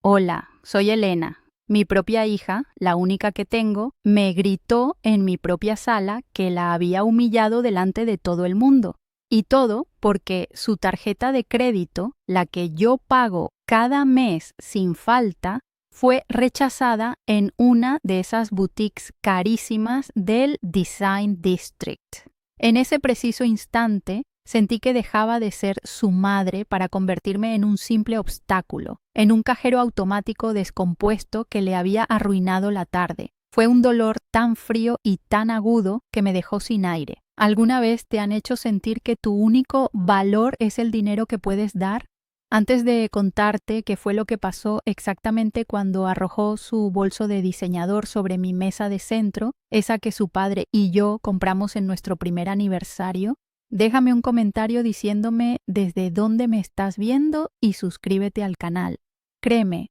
Hola, soy Elena. Mi propia hija, la única que tengo, me gritó en mi propia sala que la había humillado delante de todo el mundo. Y todo porque su tarjeta de crédito, la que yo pago cada mes sin falta, fue rechazada en una de esas boutiques carísimas del Design District. En ese preciso instante, sentí que dejaba de ser su madre para convertirme en un simple obstáculo, en un cajero automático descompuesto que le había arruinado la tarde. Fue un dolor tan frío y tan agudo que me dejó sin aire. ¿Alguna vez te han hecho sentir que tu único valor es el dinero que puedes dar? Antes de contarte qué fue lo que pasó exactamente cuando arrojó su bolso de diseñador sobre mi mesa de centro, esa que su padre y yo compramos en nuestro primer aniversario, déjame un comentario diciéndome desde dónde me estás viendo y suscríbete al canal. Créeme,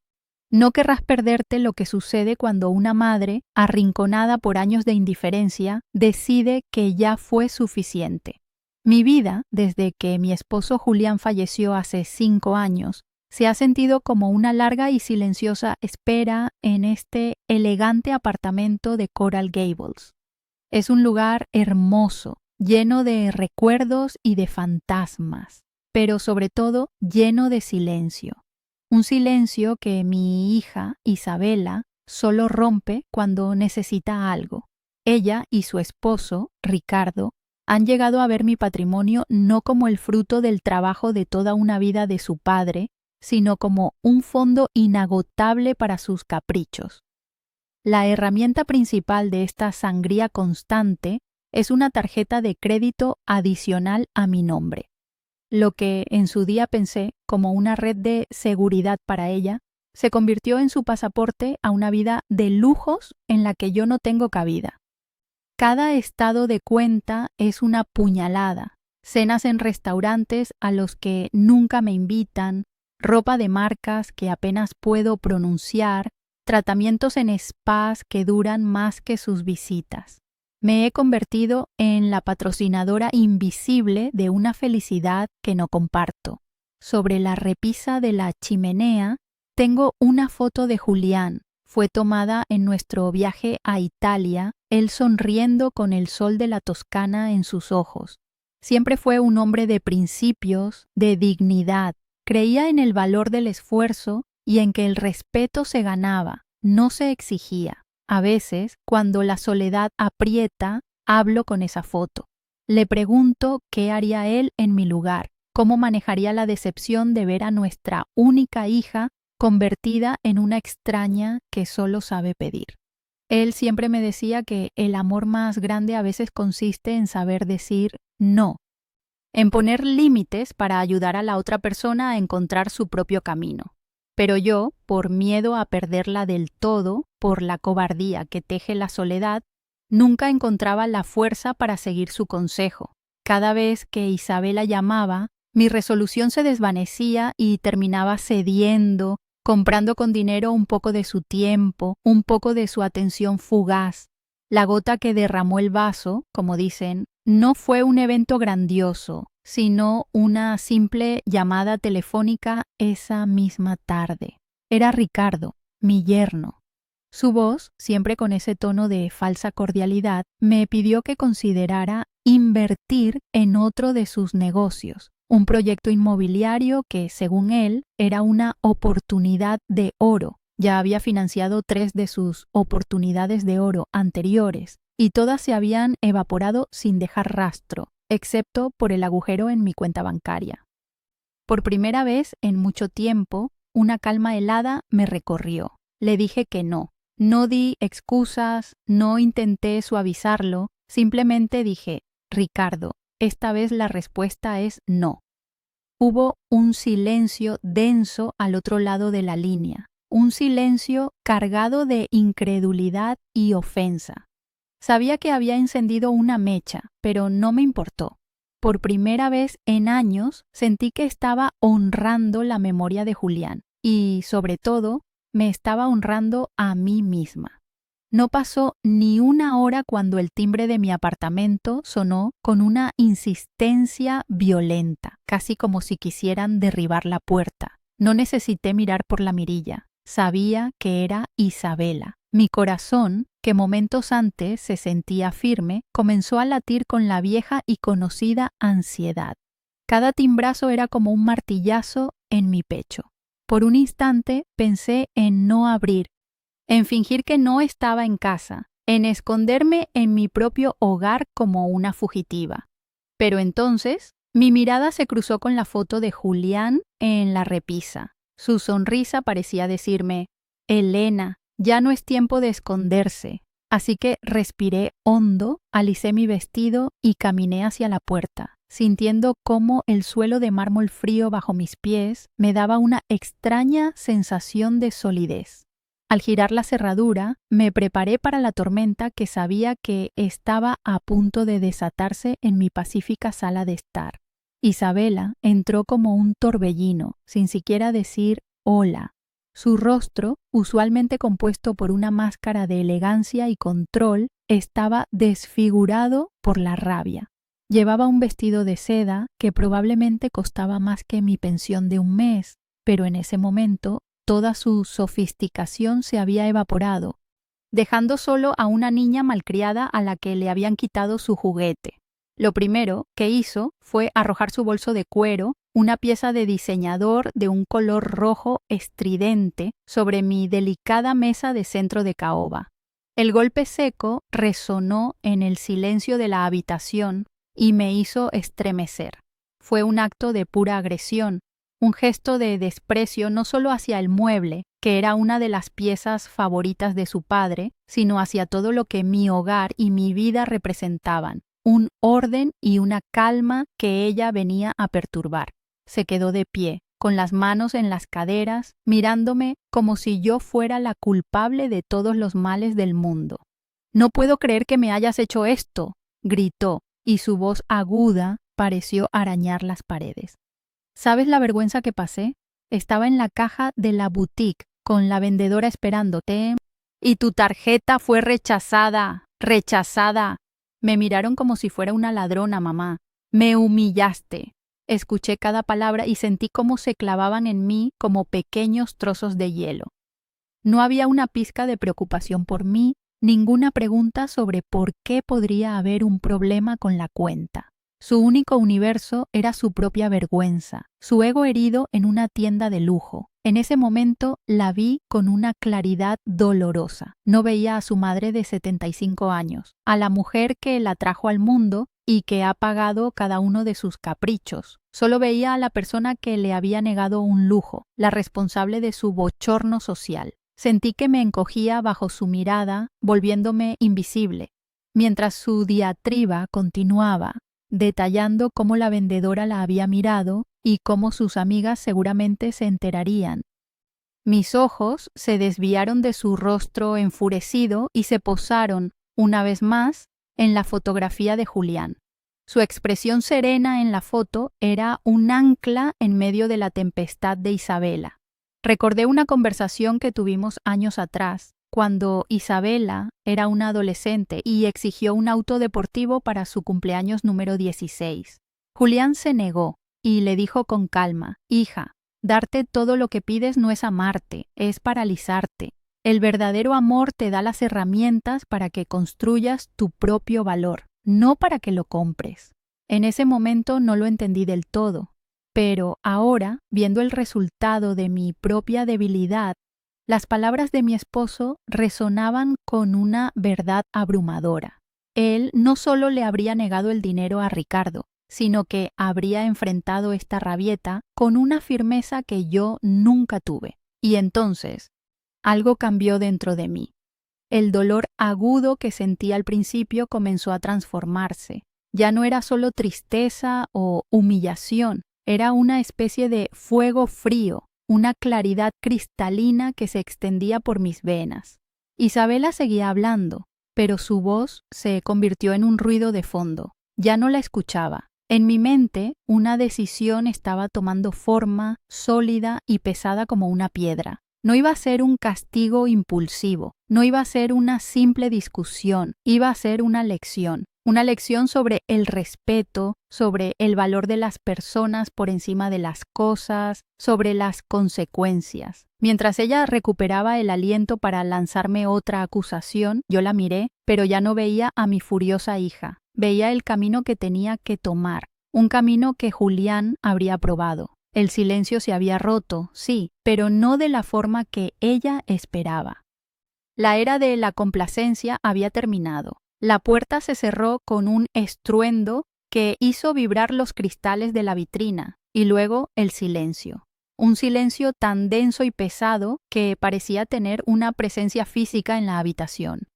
no querrás perderte lo que sucede cuando una madre, arrinconada por años de indiferencia, decide que ya fue suficiente. Mi vida, desde que mi esposo Julián falleció hace 5 años, se ha sentido como una larga y silenciosa espera en este elegante apartamento de Coral Gables. Es un lugar hermoso, lleno de recuerdos y de fantasmas, pero sobre todo lleno de silencio. Un silencio que mi hija, Isabela, solo rompe cuando necesita algo. Ella y su esposo, Ricardo, han llegado a ver mi patrimonio no como el fruto del trabajo de toda una vida de su padre, sino como un fondo inagotable para sus caprichos. La herramienta principal de esta sangría constante es una tarjeta de crédito adicional a mi nombre. Lo que en su día pensé como una red de seguridad para ella, se convirtió en su pasaporte a una vida de lujos en la que yo no tengo cabida. Cada estado de cuenta es una puñalada, cenas en restaurantes a los que nunca me invitan, ropa de marcas que apenas puedo pronunciar, tratamientos en spas que duran más que sus visitas. Me he convertido en la patrocinadora invisible de una felicidad que no comparto. Sobre la repisa de la chimenea tengo una foto de Julián. Fue tomada en nuestro viaje a Italia, él sonriendo con el sol de la Toscana en sus ojos. Siempre fue un hombre de principios, de dignidad. Creía en el valor del esfuerzo y en que el respeto se ganaba, no se exigía. A veces, cuando la soledad aprieta, hablo con esa foto. Le pregunto qué haría él en mi lugar, cómo manejaría la decepción de ver a nuestra única hija convertida en una extraña que solo sabe pedir. Él siempre me decía que el amor más grande a veces consiste en saber decir no, en poner límites para ayudar a la otra persona a encontrar su propio camino. Pero yo, por miedo a perderla del todo, por la cobardía que teje la soledad, nunca encontraba la fuerza para seguir su consejo. Cada vez que Isabela llamaba, mi resolución se desvanecía y terminaba cediendo, comprando con dinero un poco de su tiempo, un poco de su atención fugaz. La gota que derramó el vaso, como dicen, no fue un evento grandioso, sino una simple llamada telefónica esa misma tarde. Era Ricardo, mi yerno. Su voz, siempre con ese tono de falsa cordialidad, me pidió que considerara invertir en otro de sus negocios, un proyecto inmobiliario que, según él, era una oportunidad de oro. Ya había financiado 3 de sus oportunidades de oro anteriores y todas se habían evaporado sin dejar rastro, excepto por el agujero en mi cuenta bancaria. Por primera vez en mucho tiempo, una calma helada me recorrió. Le dije que no. No di excusas, no intenté suavizarlo, simplemente dije, Ricardo, esta vez la respuesta es no. Hubo un silencio denso al otro lado de la línea, un silencio cargado de incredulidad y ofensa. Sabía que había encendido una mecha, pero no me importó. Por primera vez en años sentí que estaba honrando la memoria de Julián y, sobre todo, me estaba honrando a mí misma. No pasó ni una hora cuando el timbre de mi apartamento sonó con una insistencia violenta, casi como si quisieran derribar la puerta. No necesité mirar por la mirilla. sabía que era Isabela. Mi corazón, que momentos antes se sentía firme, comenzó a latir con la vieja y conocida ansiedad. Cada timbrazo era como un martillazo en mi pecho. Por un instante pensé en no abrir, en fingir que no estaba en casa, en esconderme en mi propio hogar como una fugitiva. Pero entonces mi mirada se cruzó con la foto de Julián en la repisa. Su sonrisa parecía decirme: Elena, ya no es tiempo de esconderse. Así que respiré hondo, alicé mi vestido y caminé hacia la puerta, sintiendo cómo el suelo de mármol frío bajo mis pies me daba una extraña sensación de solidez. Al girar la cerradura, me preparé para la tormenta que sabía que estaba a punto de desatarse en mi pacífica sala de estar. Isabela entró como un torbellino, sin siquiera decir hola. Su rostro, usualmente compuesto por una máscara de elegancia y control, estaba desfigurado por la rabia. Llevaba un vestido de seda que probablemente costaba más que mi pensión de un mes, pero en ese momento toda su sofisticación se había evaporado, dejando solo a una niña malcriada a la que le habían quitado su juguete. Lo primero que hizo fue arrojar su bolso de cuero, una pieza de diseñador de un color rojo estridente, sobre mi delicada mesa de centro de caoba. El golpe seco resonó en el silencio de la habitación y me hizo estremecer. Fue un acto de pura agresión, un gesto de desprecio no solo hacia el mueble, que era una de las piezas favoritas de su padre, sino hacia todo lo que mi hogar y mi vida representaban, un orden y una calma que ella venía a perturbar. Se quedó de pie, con las manos en las caderas, mirándome como si yo fuera la culpable de todos los males del mundo. «No puedo creer que me hayas hecho esto», gritó, y su voz aguda pareció arañar las paredes. ¿Sabes la vergüenza que pasé? Estaba en la caja de la boutique, con la vendedora esperándote, y tu tarjeta fue rechazada, rechazada. Me miraron como si fuera una ladrona, mamá. Me humillaste. Escuché cada palabra y sentí cómo se clavaban en mí como pequeños trozos de hielo. No había una pizca de preocupación por mí, ninguna pregunta sobre por qué podría haber un problema con la cuenta. Su único universo era su propia vergüenza, su ego herido en una tienda de lujo. En ese momento la vi con una claridad dolorosa. No veía a su madre de 75 años, a la mujer que la trajo al mundo y que ha pagado cada uno de sus caprichos. Solo veía a la persona que le había negado un lujo, la responsable de su bochorno social. Sentí que me encogía bajo su mirada, volviéndome invisible, mientras su diatriba continuaba, detallando cómo la vendedora la había mirado y cómo sus amigas seguramente se enterarían. Mis ojos se desviaron de su rostro enfurecido y se posaron, una vez más, en la fotografía de Julián. Su expresión serena en la foto era un ancla en medio de la tempestad de Isabela. Recordé una conversación que tuvimos años atrás, cuando Isabela era una adolescente y exigió un auto deportivo para su cumpleaños número 16. Julián se negó y le dijo con calma: «Hija, darte todo lo que pides no es amarte, es paralizarte. El verdadero amor te da las herramientas para que construyas tu propio valor, no para que lo compres». En ese momento no lo entendí del todo, pero ahora, viendo el resultado de mi propia debilidad, las palabras de mi esposo resonaban con una verdad abrumadora. Él no solo le habría negado el dinero a Ricardo, sino que habría enfrentado esta rabieta con una firmeza que yo nunca tuve. Y entonces, algo cambió dentro de mí. El dolor agudo que sentí al principio comenzó a transformarse. Ya no era solo tristeza o humillación, era una especie de fuego frío, una claridad cristalina que se extendía por mis venas. Isabela seguía hablando, pero su voz se convirtió en un ruido de fondo. Ya no la escuchaba. En mi mente, una decisión estaba tomando forma, sólida y pesada como una piedra. No iba a ser un castigo impulsivo, no iba a ser una simple discusión, iba a ser una lección sobre el respeto, sobre el valor de las personas por encima de las cosas, sobre las consecuencias. Mientras ella recuperaba el aliento para lanzarme otra acusación, yo la miré, pero ya no veía a mi furiosa hija. Veía el camino que tenía que tomar, un camino que Julián habría probado. El silencio se había roto, sí, pero no de la forma que ella esperaba. La era de la complacencia había terminado. La puerta se cerró con un estruendo que hizo vibrar los cristales de la vitrina, y luego el silencio. Un silencio tan denso y pesado que parecía tener una presencia física en la habitación.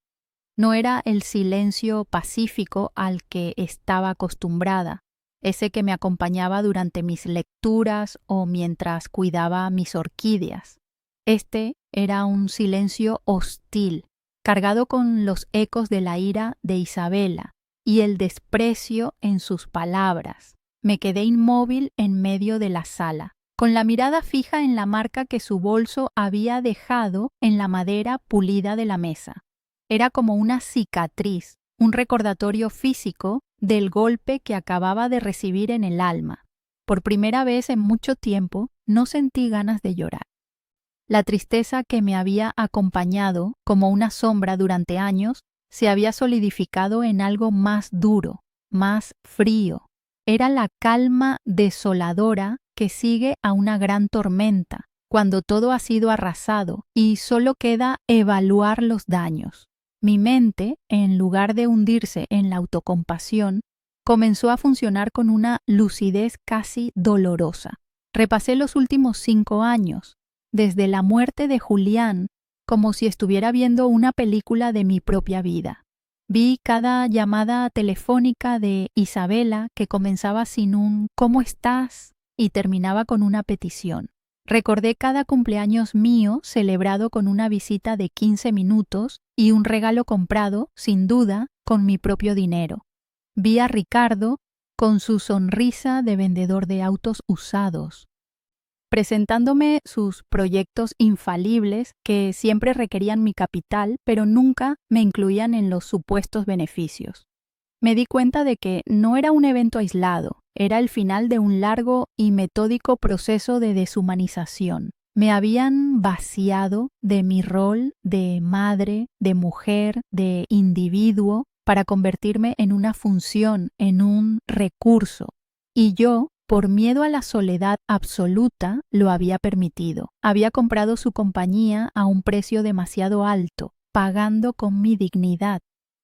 No era el silencio pacífico al que estaba acostumbrada, ese que me acompañaba durante mis lecturas o mientras cuidaba mis orquídeas. Este era un silencio hostil, cargado con los ecos de la ira de Isabela y el desprecio en sus palabras. Me quedé inmóvil en medio de la sala, con la mirada fija en la marca que su bolso había dejado en la madera pulida de la mesa. Era como una cicatriz, un recordatorio físico del golpe que acababa de recibir en el alma. Por primera vez en mucho tiempo no sentí ganas de llorar. La tristeza que me había acompañado como una sombra durante años se había solidificado en algo más duro, más frío. Era la calma desoladora que sigue a una gran tormenta, cuando todo ha sido arrasado y solo queda evaluar los daños. Mi mente, en lugar de hundirse en la autocompasión, comenzó a funcionar con una lucidez casi dolorosa. Repasé los últimos 5 años, desde la muerte de Julián, como si estuviera viendo una película de mi propia vida. Vi cada llamada telefónica de Isabela que comenzaba sin un ¿cómo estás? Y terminaba con una petición. Recordé cada cumpleaños mío celebrado con una visita de 15 minutos y un regalo comprado, sin duda, con mi propio dinero. Vi a Ricardo con su sonrisa de vendedor de autos usados, presentándome sus proyectos infalibles que siempre requerían mi capital, pero nunca me incluían en los supuestos beneficios. Me di cuenta de que no era un evento aislado, era el final de un largo y metódico proceso de deshumanización. Me habían vaciado de mi rol de madre, de mujer, de individuo, para convertirme en una función, en un recurso. Y yo, por miedo a la soledad absoluta, lo había permitido. Había comprado su compañía a un precio demasiado alto, pagando con mi dignidad.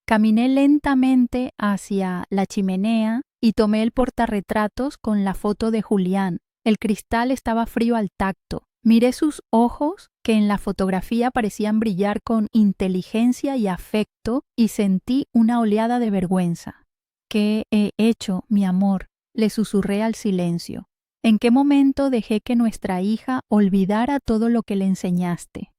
Caminé lentamente hacia la chimenea y tomé el portarretratos con la foto de Julián. El cristal estaba frío al tacto. Miré sus ojos, que en la fotografía parecían brillar con inteligencia y afecto, y sentí una oleada de vergüenza. ¿Qué he hecho, mi amor?, le susurré al silencio. ¿En qué momento dejé que nuestra hija olvidara todo lo que le enseñaste?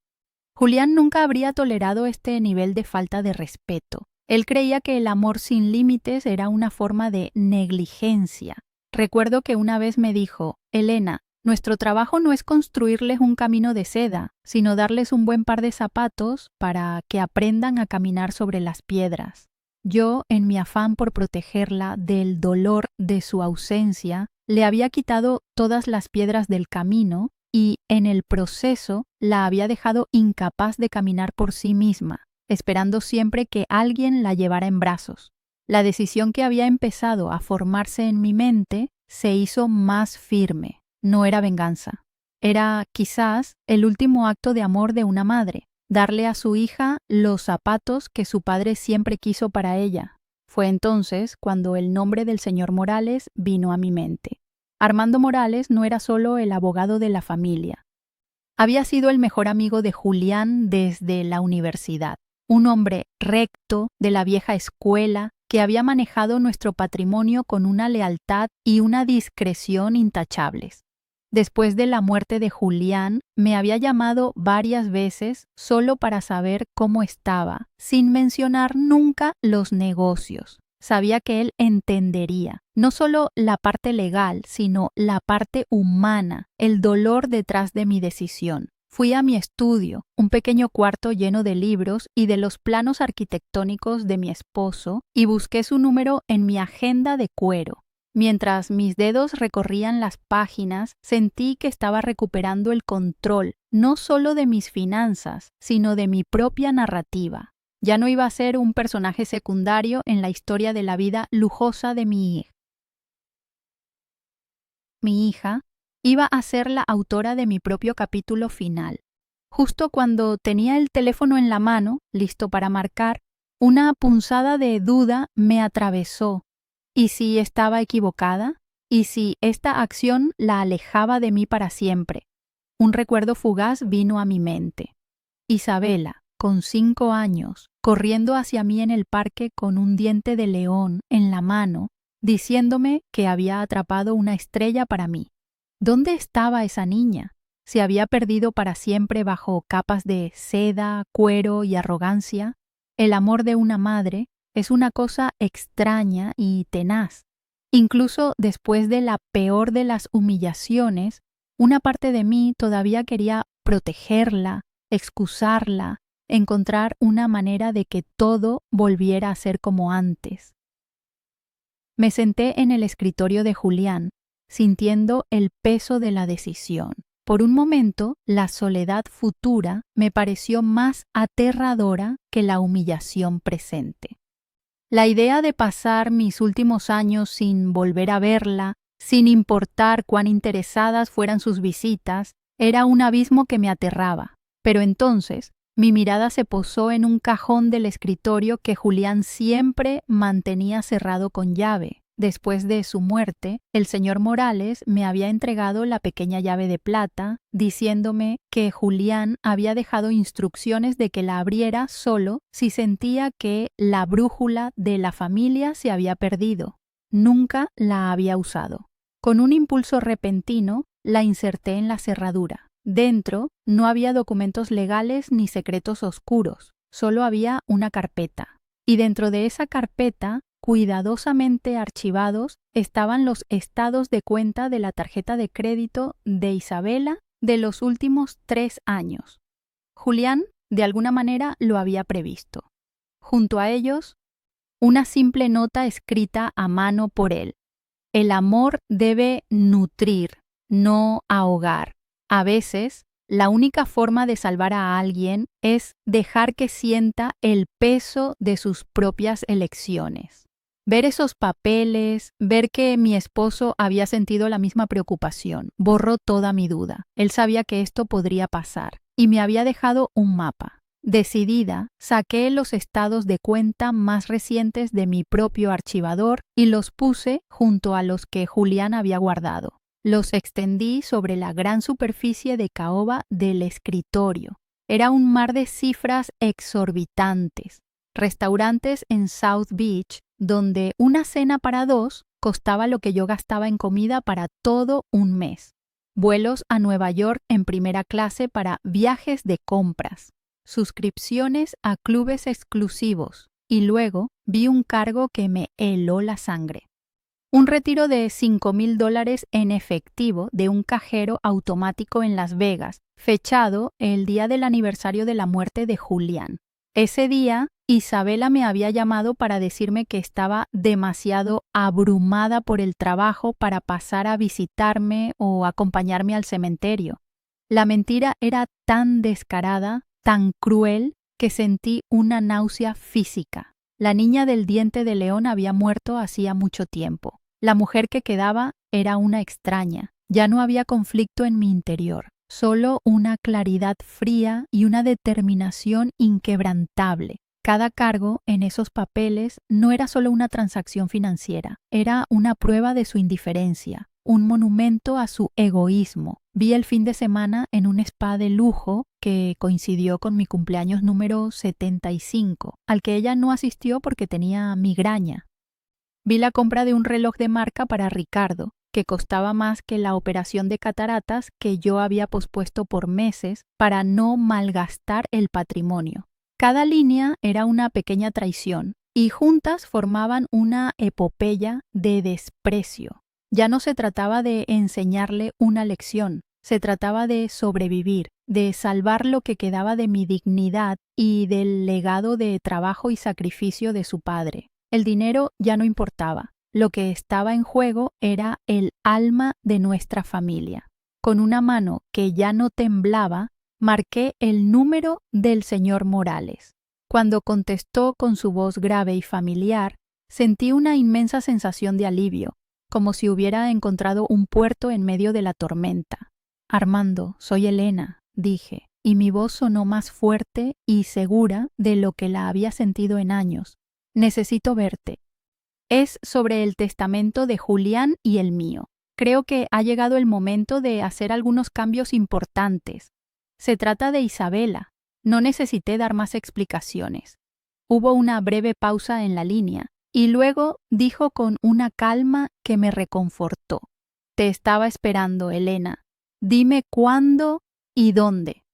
Julián nunca habría tolerado este nivel de falta de respeto. Él creía que el amor sin límites era una forma de negligencia. Recuerdo que una vez me dijo: Elena, nuestro trabajo no es construirles un camino de seda, sino darles un buen par de zapatos para que aprendan a caminar sobre las piedras. Yo, en mi afán por protegerla del dolor de su ausencia, le había quitado todas las piedras del camino y, en el proceso, la había dejado incapaz de caminar por sí misma, esperando siempre que alguien la llevara en brazos. La decisión que había empezado a formarse en mi mente se hizo más firme. No era venganza. Era, quizás, el último acto de amor de una madre. Darle a su hija los zapatos que su padre siempre quiso para ella. Fue entonces cuando el nombre del señor Morales vino a mi mente. Armando Morales no era solo el abogado de la familia. Había sido el mejor amigo de Julián desde la universidad. Un hombre recto, de la vieja escuela, que había manejado nuestro patrimonio con una lealtad y una discreción intachables. Después de la muerte de Julián, me había llamado varias veces solo para saber cómo estaba, sin mencionar nunca los negocios. Sabía que él entendería, no solo la parte legal, sino la parte humana, el dolor detrás de mi decisión. Fui a mi estudio, un pequeño cuarto lleno de libros y de los planos arquitectónicos de mi esposo, y busqué su número en mi agenda de cuero. Mientras mis dedos recorrían las páginas, sentí que estaba recuperando el control, no solo de mis finanzas, sino de mi propia narrativa. Ya no iba a ser un personaje secundario en la historia de la vida lujosa de mi hija. Mi hija iba a ser la autora de mi propio capítulo final. Justo cuando tenía el teléfono en la mano, listo para marcar, una punzada de duda me atravesó. ¿Y si estaba equivocada? ¿Y si esta acción la alejaba de mí para siempre? Un recuerdo fugaz vino a mi mente. Isabela, con 5 años, corriendo hacia mí en el parque con un diente de león en la mano, diciéndome que había atrapado una estrella para mí. ¿Dónde estaba esa niña? ¿Se había perdido para siempre bajo capas de seda, cuero y arrogancia? El amor de una madre es una cosa extraña y tenaz. Incluso después de la peor de las humillaciones, una parte de mí todavía quería protegerla, excusarla, encontrar una manera de que todo volviera a ser como antes. Me senté en el escritorio de Julián, sintiendo el peso de la decisión. Por un momento, la soledad futura me pareció más aterradora que la humillación presente. La idea de pasar mis últimos años sin volver a verla, sin importar cuán interesadas fueran sus visitas, era un abismo que me aterraba. Pero entonces, mi mirada se posó en un cajón del escritorio que Julián siempre mantenía cerrado con llave. Después de su muerte, el señor Morales me había entregado la pequeña llave de plata, diciéndome que Julián había dejado instrucciones de que la abriera solo si sentía que la brújula de la familia se había perdido. Nunca la había usado. Con un impulso repentino, la inserté en la cerradura. Dentro no había documentos legales ni secretos oscuros, solo había una carpeta. Y dentro de esa carpeta, cuidadosamente archivados, estaban los estados de cuenta de la tarjeta de crédito de Isabela de los últimos 3 años. Julián, de alguna manera, lo había previsto. Junto a ellos, una simple nota escrita a mano por él. El amor debe nutrir, no ahogar. A veces, la única forma de salvar a alguien es dejar que sienta el peso de sus propias elecciones. Ver esos papeles, ver que mi esposo había sentido la misma preocupación, borró toda mi duda. Él sabía que esto podría pasar y me había dejado un mapa. Decidida, saqué los estados de cuenta más recientes de mi propio archivador y los puse junto a los que Julián había guardado. Los extendí sobre la gran superficie de caoba del escritorio. Era un mar de cifras exorbitantes. Restaurantes en South Beach, donde una cena para 2 costaba lo que yo gastaba en comida para todo un mes. Vuelos a Nueva York en primera clase para viajes de compras. Suscripciones a clubes exclusivos. Y luego vi un cargo que me heló la sangre. Un retiro de $5,000 en efectivo de un cajero automático en Las Vegas, fechado el día del aniversario de la muerte de Julián. Ese día, Isabela me había llamado para decirme que estaba demasiado abrumada por el trabajo para pasar a visitarme o acompañarme al cementerio. La mentira era tan descarada, tan cruel, que sentí una náusea física. La niña del diente de león había muerto hacía mucho tiempo. La mujer que quedaba era una extraña. Ya no había conflicto en mi interior, solo una claridad fría y una determinación inquebrantable. Cada cargo en esos papeles no era solo una transacción financiera, era una prueba de su indiferencia, un monumento a su egoísmo. Vi el fin de semana en un spa de lujo que coincidió con mi cumpleaños número 75, al que ella no asistió porque tenía migraña. Vi la compra de un reloj de marca para Ricardo, que costaba más que la operación de cataratas que yo había pospuesto por meses para no malgastar el patrimonio. Cada línea era una pequeña traición y juntas formaban una epopeya de desprecio. Ya no se trataba de enseñarle una lección, se trataba de sobrevivir, de salvar lo que quedaba de mi dignidad y del legado de trabajo y sacrificio de su padre. El dinero ya no importaba. Lo que estaba en juego era el alma de nuestra familia. Con una mano que ya no temblaba, marqué el número del señor Morales. Cuando contestó con su voz grave y familiar, sentí una inmensa sensación de alivio, como si hubiera encontrado un puerto en medio de la tormenta. Armando, soy Elena, dije, y mi voz sonó más fuerte y segura de lo que la había sentido en años. Necesito verte. Es sobre el testamento de Julián y el mío. Creo que ha llegado el momento de hacer algunos cambios importantes. Se trata de Isabela. No necesité dar más explicaciones. Hubo una breve pausa en la línea y luego dijo con una calma que me reconfortó. Te estaba esperando, Elena. Dime cuándo y dónde.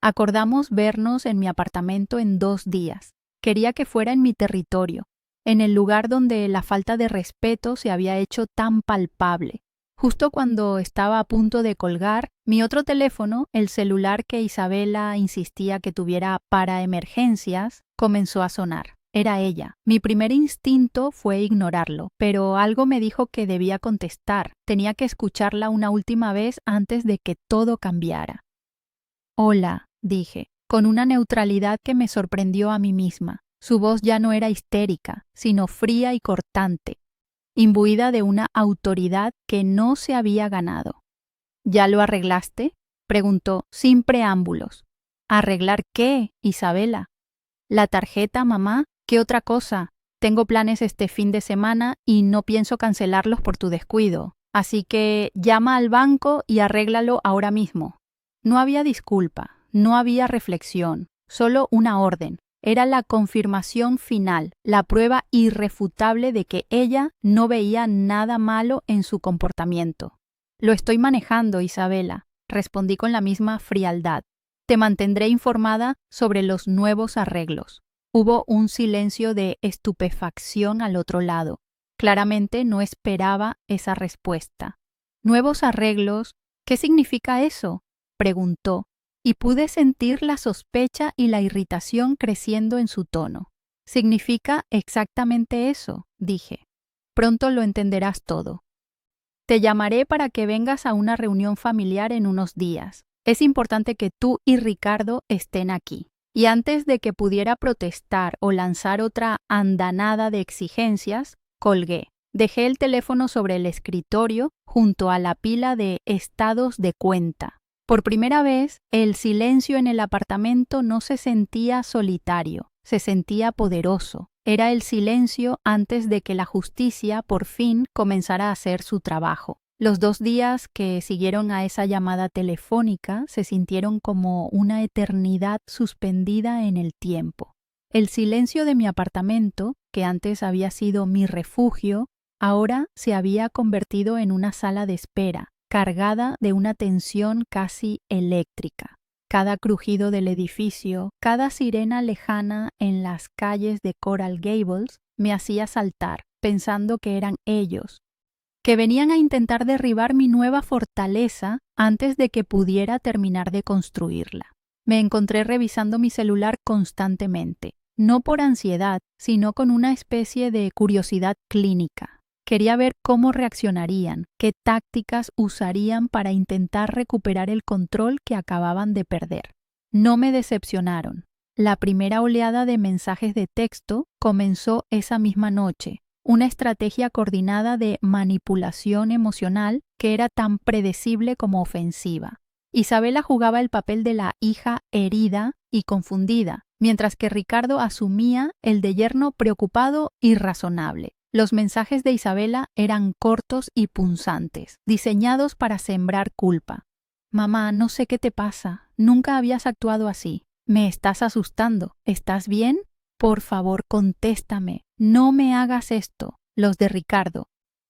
Acordamos vernos en mi apartamento en 2 días. Quería que fuera en mi territorio, en el lugar donde la falta de respeto se había hecho tan palpable. Justo cuando estaba a punto de colgar, mi otro teléfono, el celular que Isabela insistía que tuviera para emergencias, comenzó a sonar. Era ella. Mi primer instinto fue ignorarlo, pero algo me dijo que debía contestar. Tenía que escucharla una última vez antes de que todo cambiara. Hola, dije, con una neutralidad que me sorprendió a mí misma. Su voz ya no era histérica, sino fría y cortante, imbuida de una autoridad que no se había ganado. ¿Ya lo arreglaste?, preguntó sin preámbulos. ¿Arreglar qué, Isabela? ¿La tarjeta, mamá? ¿Qué otra cosa? Tengo planes este fin de semana y no pienso cancelarlos por tu descuido. Así que llama al banco y arréglalo ahora mismo. No había disculpa, no había reflexión, solo una orden. Era la confirmación final, la prueba irrefutable de que ella no veía nada malo en su comportamiento. Lo estoy manejando, Isabela, respondí con la misma frialdad. Te mantendré informada sobre los nuevos arreglos. Hubo un silencio de estupefacción al otro lado. Claramente no esperaba esa respuesta. ¿Nuevos arreglos? ¿Qué significa eso?, preguntó, y pude sentir la sospecha y la irritación creciendo en su tono. Significa exactamente eso, dije. Pronto lo entenderás todo. Te llamaré para que vengas a una reunión familiar en unos días. Es importante que tú y Ricardo estén aquí. Y antes de que pudiera protestar o lanzar otra andanada de exigencias, colgué. Dejé el teléfono sobre el escritorio junto a la pila de estados de cuenta. Por primera vez, el silencio en el apartamento no se sentía solitario, se sentía poderoso. Era el silencio antes de que la justicia por fin comenzara a hacer su trabajo. Los 2 días que siguieron a esa llamada telefónica se sintieron como una eternidad suspendida en el tiempo. El silencio de mi apartamento, que antes había sido mi refugio, ahora se había convertido en una sala de espera, cargada de una tensión casi eléctrica. Cada crujido del edificio, cada sirena lejana en las calles de Coral Gables me hacía saltar, pensando que eran ellos, que venían a intentar derribar mi nueva fortaleza antes de que pudiera terminar de construirla. Me encontré revisando mi celular constantemente, no por ansiedad, sino con una especie de curiosidad clínica. Quería ver cómo reaccionarían, qué tácticas usarían para intentar recuperar el control que acababan de perder. No me decepcionaron. La primera oleada de mensajes de texto comenzó esa misma noche, una estrategia coordinada de manipulación emocional que era tan predecible como ofensiva. Isabela jugaba el papel de la hija herida y confundida, mientras que Ricardo asumía el de yerno preocupado y razonable. Los mensajes de Isabela eran cortos y punzantes, diseñados para sembrar culpa. «Mamá, no sé qué te pasa. Nunca habías actuado así. Me estás asustando. ¿Estás bien? Por favor, contéstame. No me hagas esto». Los de Ricardo.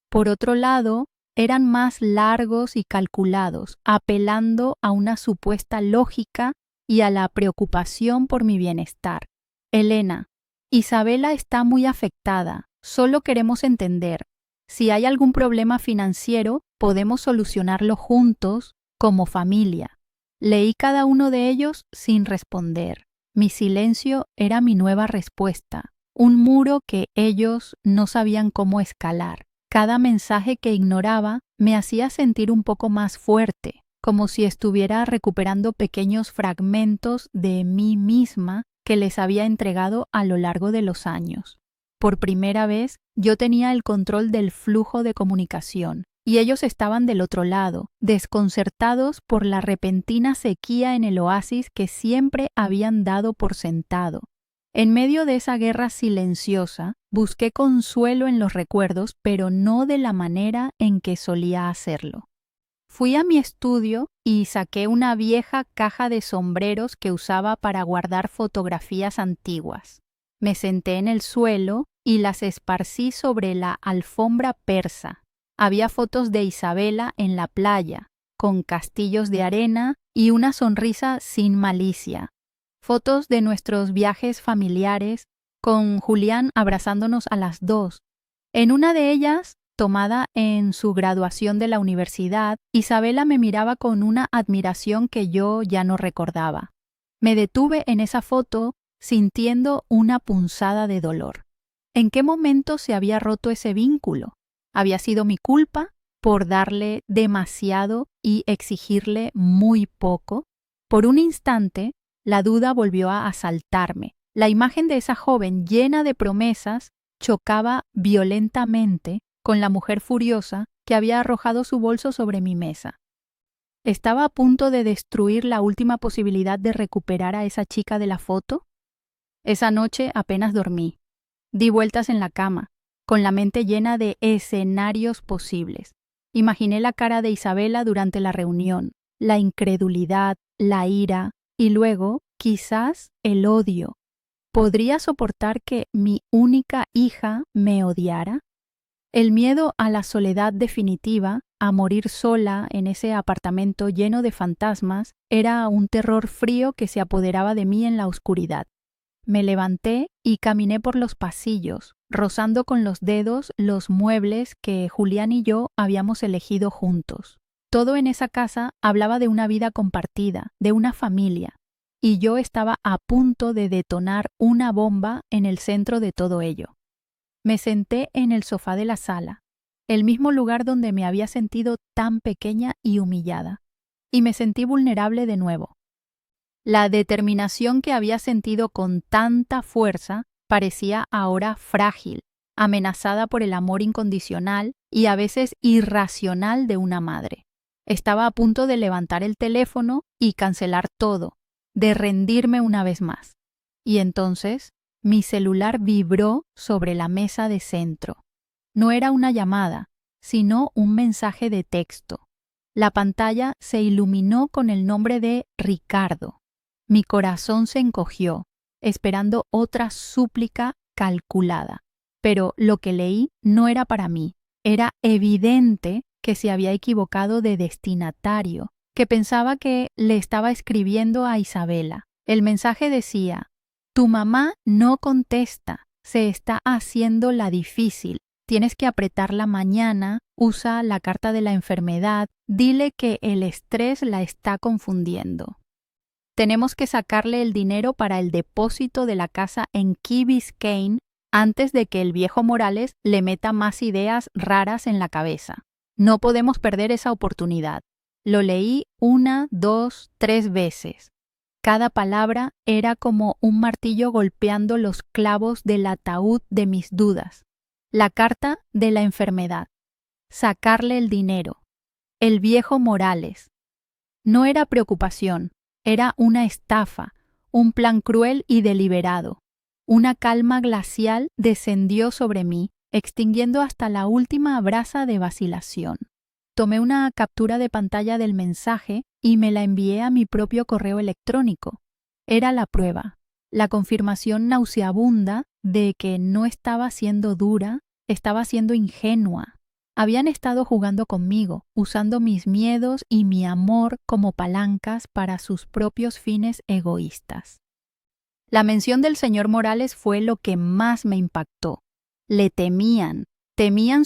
Por otro lado, eran más largos y calculados, apelando a una supuesta lógica y a la preocupación por mi bienestar. «Elena, Isabela está muy afectada. Solo queremos entender. Si hay algún problema financiero, podemos solucionarlo juntos, como familia». Leí cada uno de ellos sin responder. Mi silencio era mi nueva respuesta, un muro que ellos no sabían cómo escalar. Cada mensaje que ignoraba me hacía sentir un poco más fuerte, como si estuviera recuperando pequeños fragmentos de mí misma que les había entregado a lo largo de los años. Por primera vez, yo tenía el control del flujo de comunicación, y ellos estaban del otro lado, desconcertados por la repentina sequía en el oasis que siempre habían dado por sentado. En medio de esa guerra silenciosa, busqué consuelo en los recuerdos, pero no de la manera en que solía hacerlo. Fui a mi estudio y saqué una vieja caja de sombreros que usaba para guardar fotografías antiguas. Me senté en el suelo y las esparcí sobre la alfombra persa. Había fotos de Isabela en la playa, con castillos de arena y una sonrisa sin malicia. Fotos de nuestros viajes familiares, con Julián abrazándonos a las dos. En una de ellas, tomada en su graduación de la universidad, Isabela me miraba con una admiración que yo ya no recordaba. Me detuve en esa foto sintiendo una punzada de dolor. ¿En qué momento se había roto ese vínculo? ¿Había sido mi culpa por darle demasiado y exigirle muy poco? Por un instante, la duda volvió a asaltarme. La imagen de esa joven llena de promesas chocaba violentamente con la mujer furiosa que había arrojado su bolso sobre mi mesa. ¿Estaba a punto de destruir la última posibilidad de recuperar a esa chica de la foto? Esa noche apenas dormí. Di vueltas en la cama, con la mente llena de escenarios posibles. Imaginé la cara de Isabela durante la reunión, la incredulidad, la ira y luego, quizás, el odio. ¿Podría soportar que mi única hija me odiara? El miedo a la soledad definitiva, a morir sola en ese apartamento lleno de fantasmas, era un terror frío que se apoderaba de mí en la oscuridad. Me levanté y caminé por los pasillos, rozando con los dedos los muebles que Julián y yo habíamos elegido juntos. Todo en esa casa hablaba de una vida compartida, de una familia, y yo estaba a punto de detonar una bomba en el centro de todo ello. Me senté en el sofá de la sala, el mismo lugar donde me había sentido tan pequeña y humillada, y me sentí vulnerable de nuevo. La determinación que había sentido con tanta fuerza parecía ahora frágil, amenazada por el amor incondicional y a veces irracional de una madre. Estaba a punto de levantar el teléfono y cancelar todo, de rendirme una vez más. Y entonces mi celular vibró sobre la mesa de centro. No era una llamada, sino un mensaje de texto. La pantalla se iluminó con el nombre de Ricardo. Mi corazón se encogió, esperando otra súplica calculada. Pero lo que leí no era para mí. Era evidente que se había equivocado de destinatario, que pensaba que le estaba escribiendo a Isabela. El mensaje decía: tu mamá no contesta, se está haciendo la difícil. Tienes que apretarla mañana, usa la carta de la enfermedad, dile que el estrés la está confundiendo. Tenemos que sacarle el dinero para el depósito de la casa en Key Biscayne antes de que el viejo Morales le meta más ideas raras en la cabeza. No podemos perder esa oportunidad. Lo leí 1, 2, 3 veces. Cada palabra era como un martillo golpeando los clavos del ataúd de mis dudas. La carta de la enfermedad. Sacarle el dinero. El viejo Morales. No era preocupación. Era una estafa, un plan cruel y deliberado. Una calma glacial descendió sobre mí, extinguiendo hasta la última brasa de vacilación. Tomé una captura de pantalla del mensaje y me la envié a mi propio correo electrónico. Era la prueba, la confirmación nauseabunda de que no estaba siendo dura, estaba siendo ingenua. Habían estado jugando conmigo, usando mis miedos y mi amor como palancas para sus propios fines egoístas. La mención del señor Morales fue lo que más me impactó. Le temían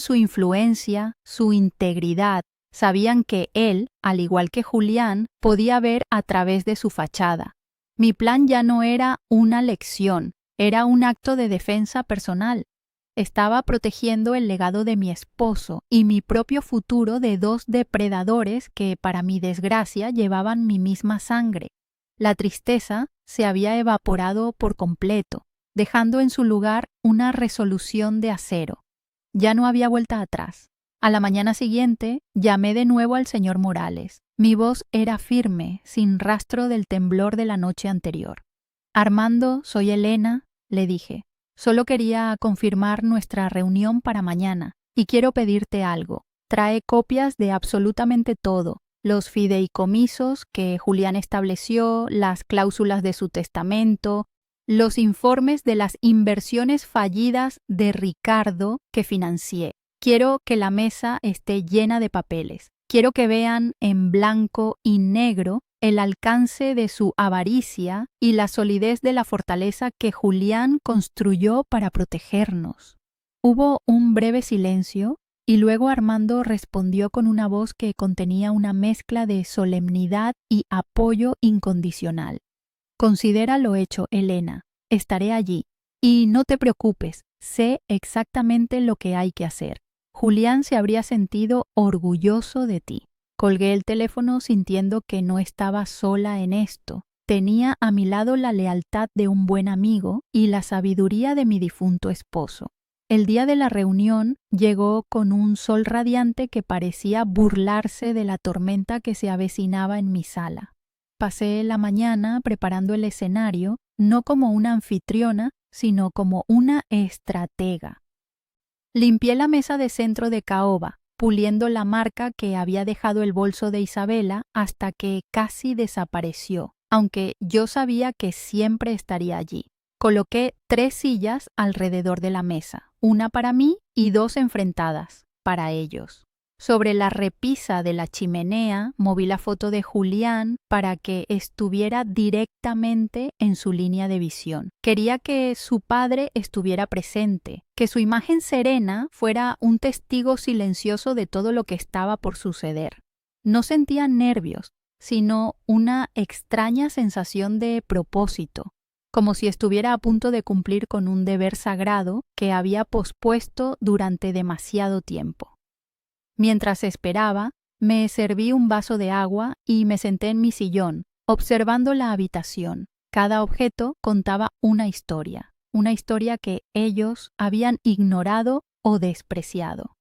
su influencia, su integridad, sabían que él, al igual que Julián, podía ver a través de su fachada. Mi plan ya no era una lección, Era un acto de defensa personal. Estaba protegiendo el legado de mi esposo y mi propio futuro de dos depredadores que, para mi desgracia, llevaban mi misma sangre. La tristeza se había evaporado por completo, dejando en su lugar una resolución de acero. Ya no había vuelta atrás. A la mañana siguiente, llamé de nuevo al señor Morales. Mi voz era firme, sin rastro del temblor de la noche anterior. Armando, soy Elena, le dije. Solo quería confirmar nuestra reunión para mañana y quiero pedirte algo. Trae copias de absolutamente todo. Los fideicomisos que Julián estableció, las cláusulas de su testamento, los informes de las inversiones fallidas de Ricardo que financié. Quiero que la mesa esté llena de papeles. Quiero que vean en blanco y negro el alcance de su avaricia y la solidez de la fortaleza que Julián construyó para protegernos. Hubo un breve silencio y luego Armando respondió con una voz que contenía una mezcla de solemnidad y apoyo incondicional. Considera lo hecho, Elena. Estaré allí. Y no te preocupes, sé exactamente lo que hay que hacer. Julián se habría sentido orgulloso de ti. Colgué el teléfono sintiendo que no estaba sola en esto. Tenía a mi lado la lealtad de un buen amigo y la sabiduría de mi difunto esposo. El día de la reunión llegó con un sol radiante que parecía burlarse de la tormenta que se avecinaba en mi sala. Pasé la mañana preparando el escenario, no como una anfitriona, sino como una estratega. Limpié la mesa de centro de caoba, puliendo la marca que había dejado el bolso de Isabela hasta que casi desapareció, aunque yo sabía que siempre estaría allí. Coloqué 3 sillas alrededor de la mesa, una para mí y 2 enfrentadas, para ellos. Sobre la repisa de la chimenea moví la foto de Julián para que estuviera directamente en su línea de visión. Quería que su padre estuviera presente, que su imagen serena fuera un testigo silencioso de todo lo que estaba por suceder. No sentía nervios, sino una extraña sensación de propósito, como si estuviera a punto de cumplir con un deber sagrado que había pospuesto durante demasiado tiempo. Mientras esperaba, me serví un vaso de agua y me senté en mi sillón, observando la habitación. Cada objeto contaba una historia que ellos habían ignorado o despreciado.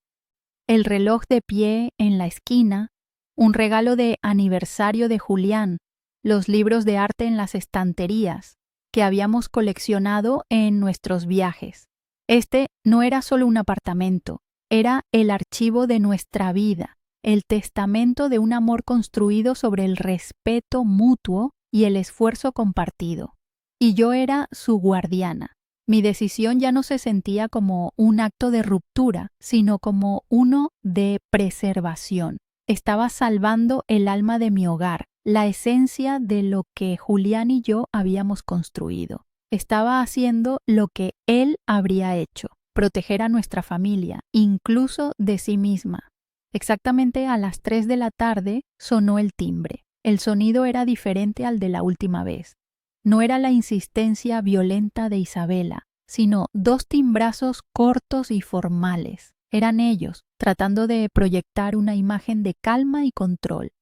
El reloj de pie en la esquina, un regalo de aniversario de Julián, los libros de arte en las estanterías que habíamos coleccionado en nuestros viajes. Este no era solo un apartamento, era el archivo de nuestra vida, el testamento de un amor construido sobre el respeto mutuo y el esfuerzo compartido. Y yo era su guardiana. Mi decisión ya no se sentía como un acto de ruptura, sino como uno de preservación. Estaba salvando el alma de mi hogar, la esencia de lo que Julián y yo habíamos construido. Estaba haciendo lo que él habría hecho. Proteger a nuestra familia, incluso de sí misma. Exactamente a las 3 de la tarde sonó el timbre. El sonido era diferente al de la última vez. No era la insistencia violenta de Isabela, sino 2 timbrazos cortos y formales. Eran ellos, tratando de proyectar una imagen de calma y control.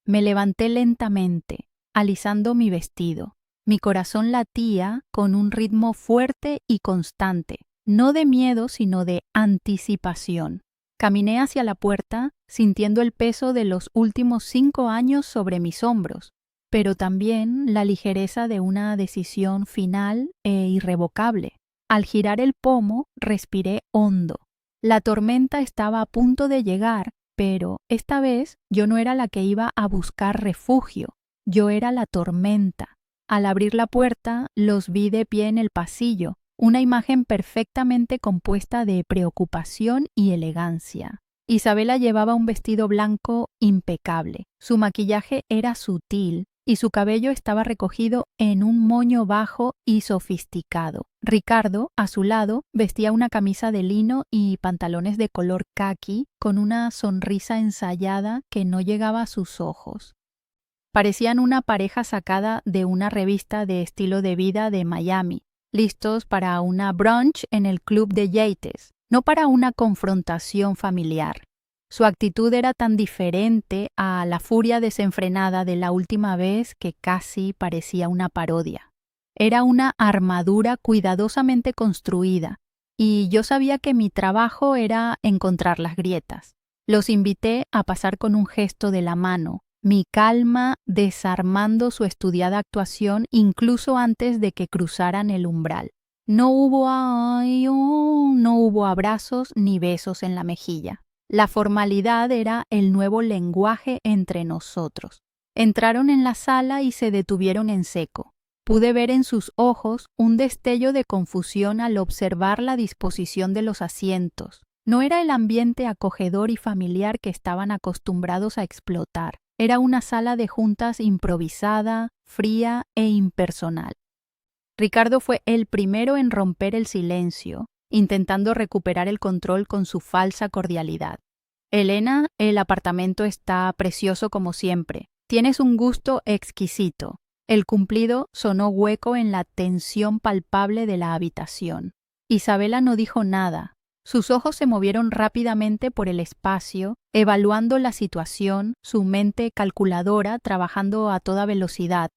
Me levanté lentamente, alisando mi vestido. Mi corazón latía con un ritmo fuerte y constante. No de miedo, sino de anticipación. Caminé hacia la puerta, sintiendo el peso de los últimos 5 años sobre mis hombros, pero también la ligereza de una decisión final e irrevocable. Al girar el pomo, respiré hondo. La tormenta estaba a punto de llegar, pero esta vez yo no era la que iba a buscar refugio, yo era la tormenta. Al abrir la puerta, los vi de pie en el pasillo, una imagen perfectamente compuesta de preocupación y elegancia. Isabela llevaba un vestido blanco impecable. Su maquillaje era sutil y su cabello estaba recogido en un moño bajo y sofisticado. Ricardo, a su lado, vestía una camisa de lino y pantalones de color caqui con una sonrisa ensayada que no llegaba a sus ojos. Parecían una pareja sacada de una revista de estilo de vida de Miami. listos para una brunch en el club de Yates, no para una confrontación familiar. Su actitud era tan diferente a la furia desenfrenada de la última vez que casi parecía una parodia. Era una armadura cuidadosamente construida, y yo sabía que mi trabajo era encontrar las grietas. Los invité a pasar con un gesto de la mano, mi calma desarmando su estudiada actuación incluso antes de que cruzaran el umbral. No hubo abrazos ni besos en la mejilla. La formalidad era el nuevo lenguaje entre nosotros. Entraron en la sala y se detuvieron en seco. Pude ver en sus ojos un destello de confusión al observar la disposición de los asientos. No era el ambiente acogedor y familiar que estaban acostumbrados a explotar. Era una sala de juntas improvisada, fría e impersonal. Ricardo fue el primero en romper el silencio, intentando recuperar el control con su falsa cordialidad. Elena, el apartamento está precioso como siempre. Tienes un gusto exquisito. El cumplido sonó hueco en la tensión palpable de la habitación. Isabela no dijo nada. Sus ojos se movieron rápidamente por el espacio, evaluando la situación, su mente calculadora trabajando a toda velocidad.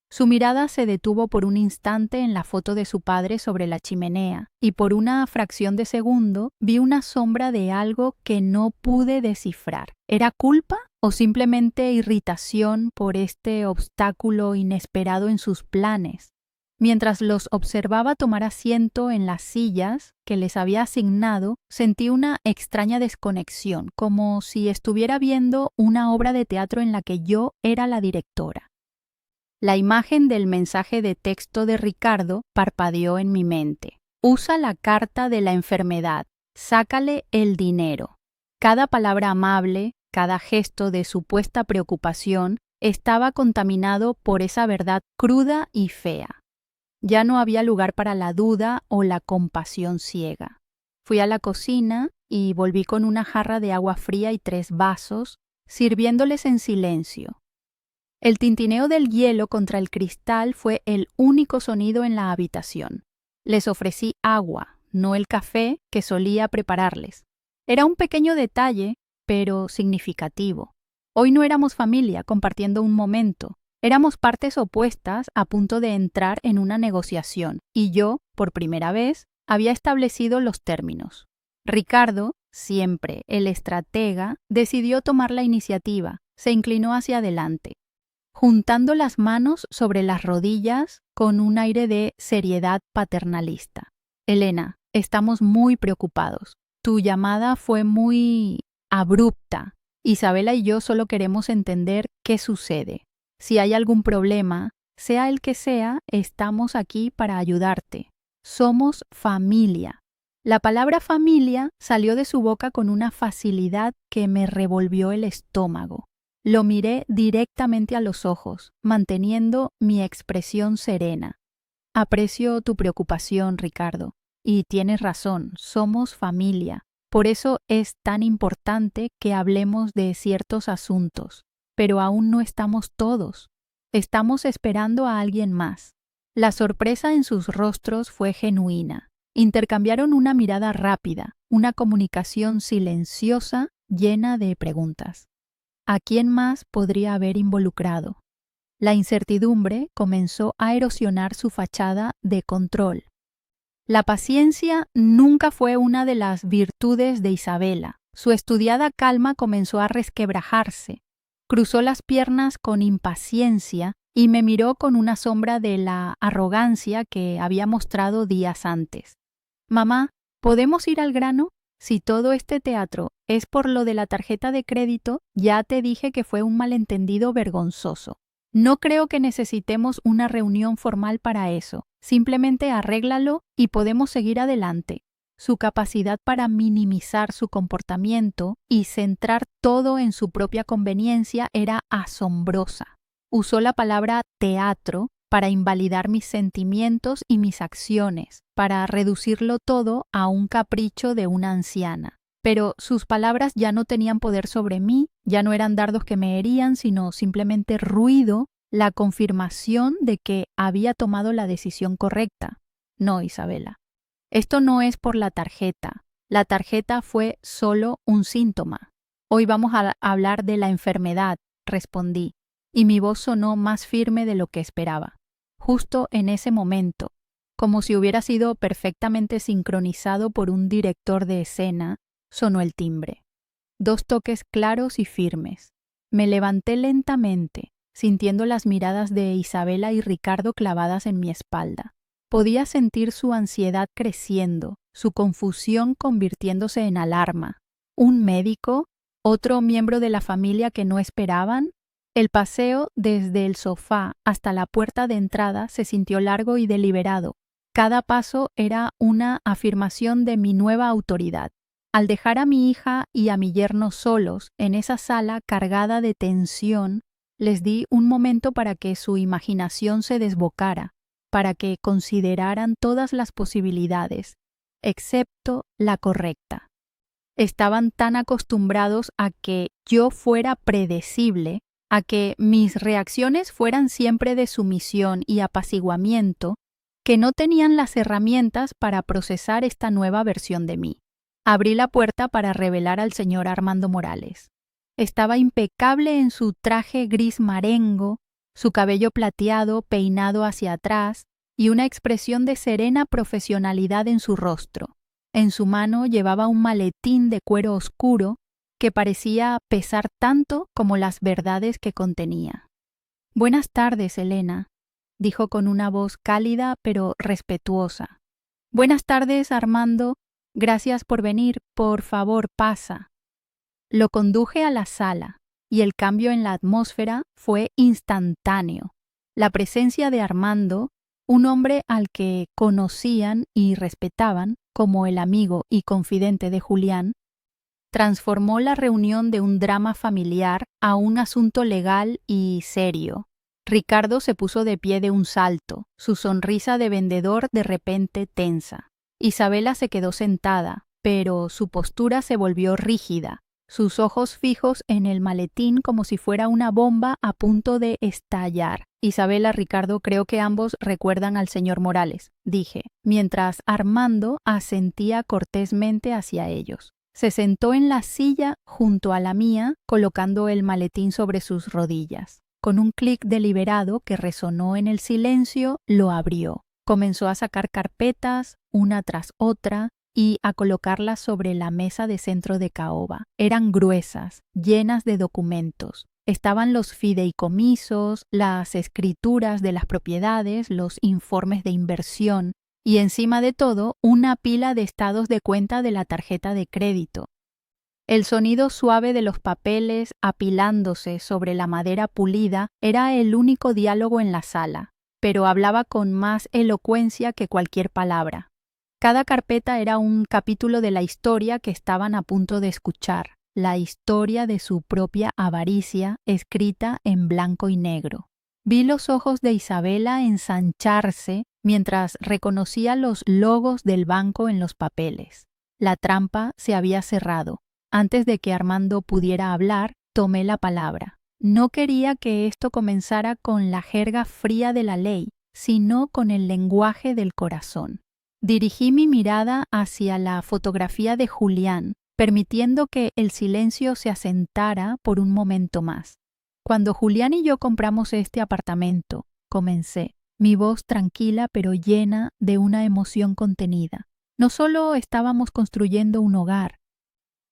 Su mirada se detuvo por un instante en la foto de su padre sobre la chimenea, y por una fracción de segundo vi una sombra de algo que no pude descifrar. ¿Era culpa o simplemente irritación por este obstáculo inesperado en sus planes? Mientras los observaba tomar asiento en las sillas que les había asignado, sentí una extraña desconexión, como si estuviera viendo una obra de teatro en la que yo era la directora. La imagen del mensaje de texto de Ricardo parpadeó en mi mente. Usa la carta de la enfermedad, sácale el dinero. Cada palabra amable, cada gesto de supuesta preocupación estaba contaminado por esa verdad cruda y fea. Ya no había lugar para la duda o la compasión ciega. Fui a la cocina y volví con una jarra de agua fría y 3 vasos, sirviéndoles en silencio. El tintineo del hielo contra el cristal fue el único sonido en la habitación. Les ofrecí agua, no el café que solía prepararles. Era un pequeño detalle, pero significativo. Hoy no éramos familia compartiendo un momento. Éramos partes opuestas a punto de entrar en una negociación, y yo, por primera vez, había establecido los términos. Ricardo, siempre el estratega, decidió tomar la iniciativa, se inclinó hacia adelante, juntando las manos sobre las rodillas con un aire de seriedad paternalista. Elena, estamos muy preocupados. Tu llamada fue muy abrupta. Isabela y yo solo queremos entender qué sucede. Si hay algún problema, sea el que sea, estamos aquí para ayudarte. Somos familia. La palabra familia salió de su boca con una facilidad que me revolvió el estómago. Lo miré directamente a los ojos, manteniendo mi expresión serena. Aprecio tu preocupación, Ricardo, y tienes razón, somos familia. Por eso es tan importante que hablemos de ciertos asuntos. Pero aún no estamos todos. Estamos esperando a alguien más. La sorpresa en sus rostros fue genuina. Intercambiaron una mirada rápida, una comunicación silenciosa llena de preguntas. ¿A quién más podría haber involucrado? La incertidumbre comenzó a erosionar su fachada de control. La paciencia nunca fue una de las virtudes de Isabela. Su estudiada calma comenzó a resquebrajarse. Cruzó las piernas con impaciencia y me miró con una sombra de la arrogancia que había mostrado días antes. Mamá, ¿podemos ir al grano? Si todo este teatro es por lo de la tarjeta de crédito, ya te dije que fue un malentendido vergonzoso. No creo que necesitemos una reunión formal para eso. Simplemente arréglalo y podemos seguir adelante. Su capacidad para minimizar su comportamiento y centrar todo en su propia conveniencia era asombrosa. Usó la palabra teatro para invalidar mis sentimientos y mis acciones, para reducirlo todo a un capricho de una anciana. Pero sus palabras ya no tenían poder sobre mí, ya no eran dardos que me herían, sino simplemente ruido, la confirmación de que había tomado la decisión correcta. No, Isabela. Esto no es por la tarjeta. La tarjeta fue solo un síntoma. Hoy vamos a hablar de la enfermedad, respondí, y mi voz sonó más firme de lo que esperaba. Justo en ese momento, como si hubiera sido perfectamente sincronizado por un director de escena, sonó el timbre. 2 toques claros y firmes. Me levanté lentamente, sintiendo las miradas de Isabela y Ricardo clavadas en mi espalda. Podía sentir su ansiedad creciendo, su confusión convirtiéndose en alarma. ¿Un médico? ¿Otro miembro de la familia que no esperaban? El paseo desde el sofá hasta la puerta de entrada se sintió largo y deliberado. Cada paso era una afirmación de mi nueva autoridad. Al dejar a mi hija y a mi yerno solos en esa sala cargada de tensión, les di un momento para que su imaginación se desbocara, para que consideraran todas las posibilidades, excepto la correcta. Estaban tan acostumbrados a que yo fuera predecible, a que mis reacciones fueran siempre de sumisión y apaciguamiento, que no tenían las herramientas para procesar esta nueva versión de mí. Abrí la puerta para revelar al señor Armando Morales. Estaba impecable en su traje gris marengo, su cabello plateado peinado hacia atrás y una expresión de serena profesionalidad en su rostro. En su mano llevaba un maletín de cuero oscuro que parecía pesar tanto como las verdades que contenía. «Buenas tardes, Elena», dijo con una voz cálida pero respetuosa. «Buenas tardes, Armando. Gracias por venir. Por favor, pasa». Lo conduje a la sala y el cambio en la atmósfera fue instantáneo. La presencia de Armando, un hombre al que conocían y respetaban como el amigo y confidente de Julián, transformó la reunión de un drama familiar a un asunto legal y serio. Ricardo se puso de pie de un salto, su sonrisa de vendedor de repente tensa. Isabela se quedó sentada, pero su postura se volvió rígida, sus ojos fijos en el maletín como si fuera una bomba a punto de estallar. «Isabela, Ricardo, creo que ambos recuerdan al señor Morales», dije, mientras Armando asentía cortésmente hacia ellos. Se sentó en la silla junto a la mía, colocando el maletín sobre sus rodillas. Con un clic deliberado que resonó en el silencio, lo abrió. Comenzó a sacar carpetas, una tras otra, y a colocarlas sobre la mesa de centro de caoba. Eran gruesas, llenas de documentos. Estaban los fideicomisos, las escrituras de las propiedades, los informes de inversión y encima de todo una pila de estados de cuenta de la tarjeta de crédito. El sonido suave de los papeles apilándose sobre la madera pulida era el único diálogo en la sala, pero hablaba con más elocuencia que cualquier palabra. Cada carpeta era un capítulo de la historia que estaban a punto de escuchar, la historia de su propia avaricia escrita en blanco y negro. Vi los ojos de Isabela ensancharse mientras reconocía los logos del banco en los papeles. La trampa se había cerrado. Antes de que Armando pudiera hablar, tomé la palabra. No quería que esto comenzara con la jerga fría de la ley, sino con el lenguaje del corazón. Dirigí mi mirada hacia la fotografía de Julián, permitiendo que el silencio se asentara por un momento más. «Cuando Julián y yo compramos este apartamento», comencé, mi voz tranquila pero llena de una emoción contenida. No solo estábamos construyendo un hogar,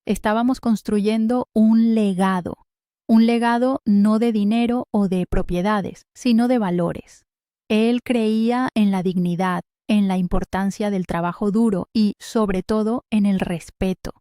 estábamos construyendo un legado no de dinero o de propiedades, sino de valores. Él creía en la dignidad, en la importancia del trabajo duro y, sobre todo, en el respeto.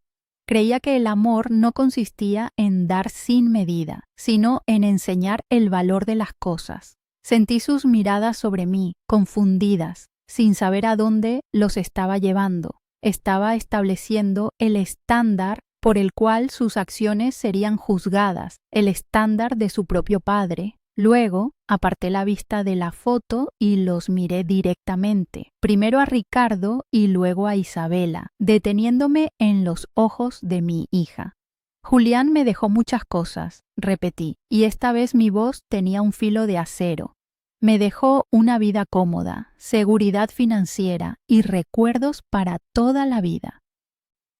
Creía que el amor no consistía en dar sin medida, sino en enseñar el valor de las cosas. Sentí sus miradas sobre mí, confundidas, sin saber a dónde los estaba llevando. Estaba estableciendo el estándar por el cual sus acciones serían juzgadas, el estándar de su propio padre. Luego, aparté la vista de la foto y los miré directamente, primero a Ricardo y luego a Isabela, deteniéndome en los ojos de mi hija. «Julián me dejó muchas cosas», repetí, y esta vez mi voz tenía un filo de acero. Me dejó una vida cómoda, seguridad financiera y recuerdos para toda la vida.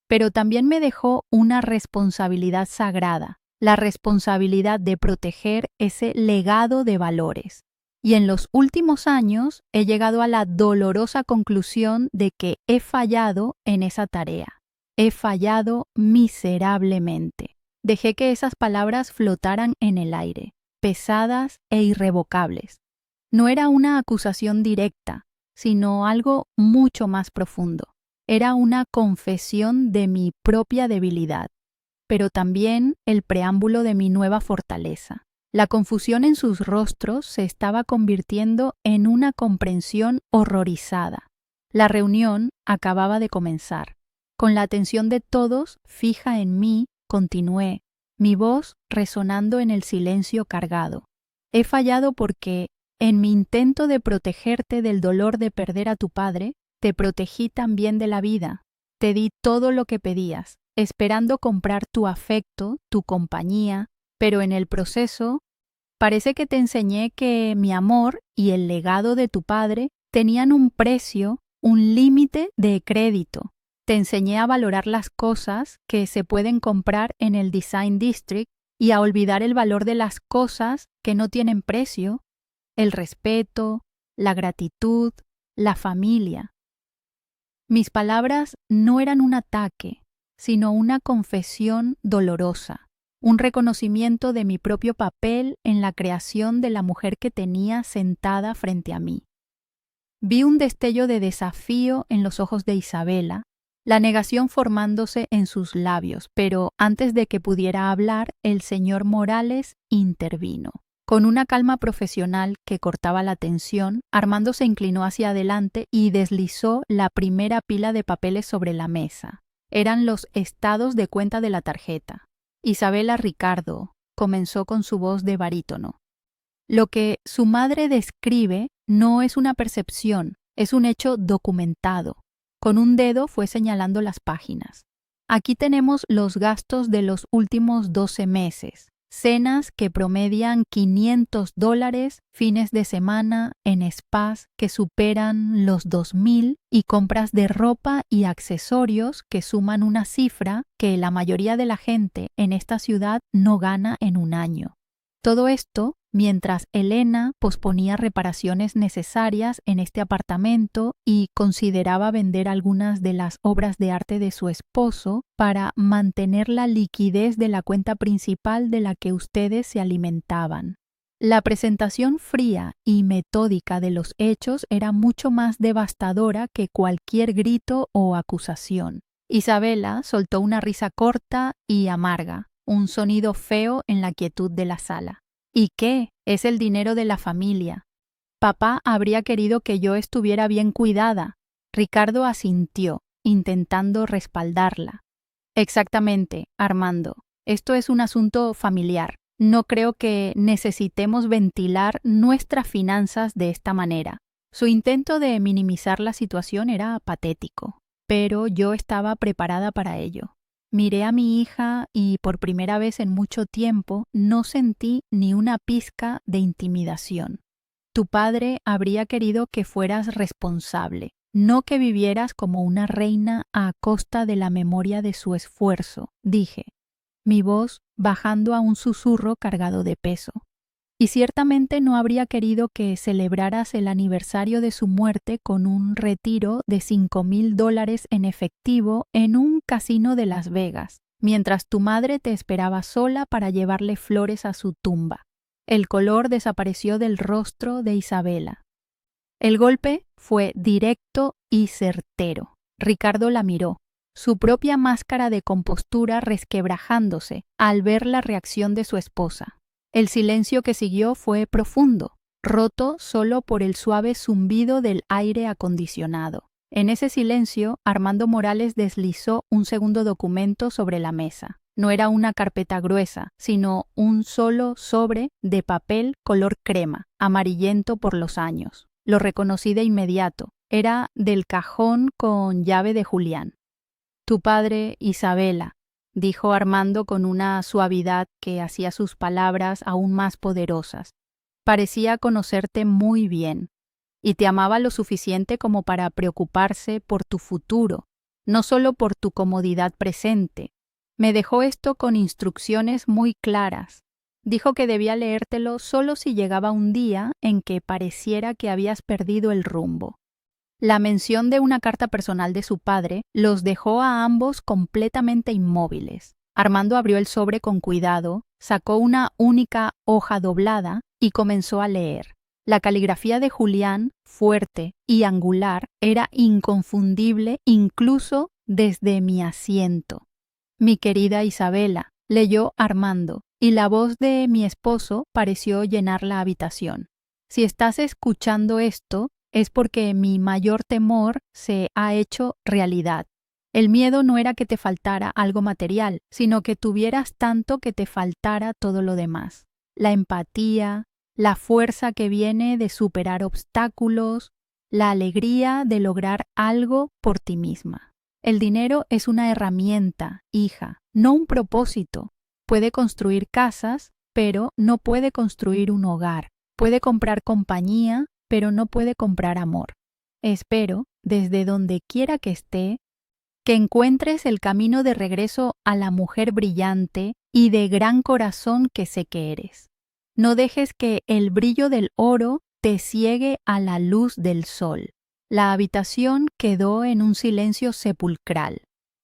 Pero también me dejó una responsabilidad sagrada, la responsabilidad de proteger ese legado de valores. Y en los últimos años he llegado a la dolorosa conclusión de que he fallado en esa tarea. He fallado miserablemente. Dejé que esas palabras flotaran en el aire, pesadas e irrevocables. No era una acusación directa, sino algo mucho más profundo. Era una confesión de mi propia debilidad, pero también el preámbulo de mi nueva fortaleza. La confusión en sus rostros se estaba convirtiendo en una comprensión horrorizada. La reunión acababa de comenzar. Con la atención de todos fija en mí, continué, mi voz resonando en el silencio cargado. He fallado porque, en mi intento de protegerte del dolor de perder a tu padre, te protegí también de la vida. Te di todo lo que pedías, esperando comprar tu afecto, tu compañía, pero en el proceso parece que te enseñé que mi amor y el legado de tu padre tenían un precio, un límite de crédito. Te enseñé a valorar las cosas que se pueden comprar en el Design District y a olvidar el valor de las cosas que no tienen precio, el respeto, la gratitud, la familia. Mis palabras no eran un ataque, sino una confesión dolorosa, un reconocimiento de mi propio papel en la creación de la mujer que tenía sentada frente a mí. Vi un destello de desafío en los ojos de Isabela, la negación formándose en sus labios, pero antes de que pudiera hablar, el señor Morales intervino. Con una calma profesional que cortaba la tensión, Armando se inclinó hacia adelante y deslizó la primera pila de papeles sobre la mesa. Eran los estados de cuenta de la tarjeta. Isabela Ricardo comenzó con su voz de barítono. Lo que su madre describe no es una percepción, es un hecho documentado. Con un dedo fue señalando las páginas. Aquí tenemos los gastos de los últimos 12 meses. Cenas que promedian $500, fines de semana en spas que superan los 2,000 y compras de ropa y accesorios que suman una cifra que la mayoría de la gente en esta ciudad no gana en un año. Todo esto mientras Elena posponía reparaciones necesarias en este apartamento y consideraba vender algunas de las obras de arte de su esposo para mantener la liquidez de la cuenta principal de la que ustedes se alimentaban. La presentación fría y metódica de los hechos era mucho más devastadora que cualquier grito o acusación. Isabela soltó una risa corta y amarga, un sonido feo en la quietud de la sala. ¿Y qué? Es el dinero de la familia. Papá habría querido que yo estuviera bien cuidada. Ricardo asintió, intentando respaldarla. Exactamente, Armando. Esto es un asunto familiar. No creo que necesitemos ventilar nuestras finanzas de esta manera. Su intento de minimizar la situación era patético, pero yo estaba preparada para ello. Miré a mi hija y por primera vez en mucho tiempo no sentí ni una pizca de intimidación. Tu padre habría querido que fueras responsable, no que vivieras como una reina a costa de la memoria de su esfuerzo, dije, mi voz bajando a un susurro cargado de peso. Y ciertamente no habría querido que celebraras el aniversario de su muerte con un retiro de $5,000 en efectivo en un casino de Las Vegas, mientras tu madre te esperaba sola para llevarle flores a su tumba. El color desapareció del rostro de Isabela. El golpe fue directo y certero. Ricardo la miró, su propia máscara de compostura resquebrajándose al ver la reacción de su esposa. El silencio que siguió fue profundo, roto solo por el suave zumbido del aire acondicionado. En ese silencio, Armando Morales deslizó un segundo documento sobre la mesa. No era una carpeta gruesa, sino un solo sobre de papel color crema, amarillento por los años. Lo reconocí de inmediato. Era del cajón con llave de Julián. Tu padre, Isabela, dijo Armando con una suavidad que hacía sus palabras aún más poderosas. Parecía conocerte muy bien y te amaba lo suficiente como para preocuparse por tu futuro, no solo por tu comodidad presente. Me dejó esto con instrucciones muy claras. Dijo que debía leértelo solo si llegaba un día en que pareciera que habías perdido el rumbo. La mención de una carta personal de su padre los dejó a ambos completamente inmóviles. Armando abrió el sobre con cuidado, sacó una única hoja doblada y comenzó a leer. La caligrafía de Julián, fuerte y angular, era inconfundible incluso desde mi asiento. Mi querida Isabela, leyó Armando, y la voz de mi esposo pareció llenar la habitación. Si estás escuchando esto, es porque mi mayor temor se ha hecho realidad. El miedo no era que te faltara algo material, sino que tuvieras tanto que te faltara todo lo demás. La empatía, la fuerza que viene de superar obstáculos, la alegría de lograr algo por ti misma. El dinero es una herramienta, hija, no un propósito. Puede construir casas, pero no puede construir un hogar. Puede comprar compañía, pero no puede comprar amor. Espero, desde donde quiera que esté, que encuentres el camino de regreso a la mujer brillante y de gran corazón que sé que eres. No dejes que el brillo del oro te ciegue a la luz del sol. La habitación quedó en un silencio sepulcral.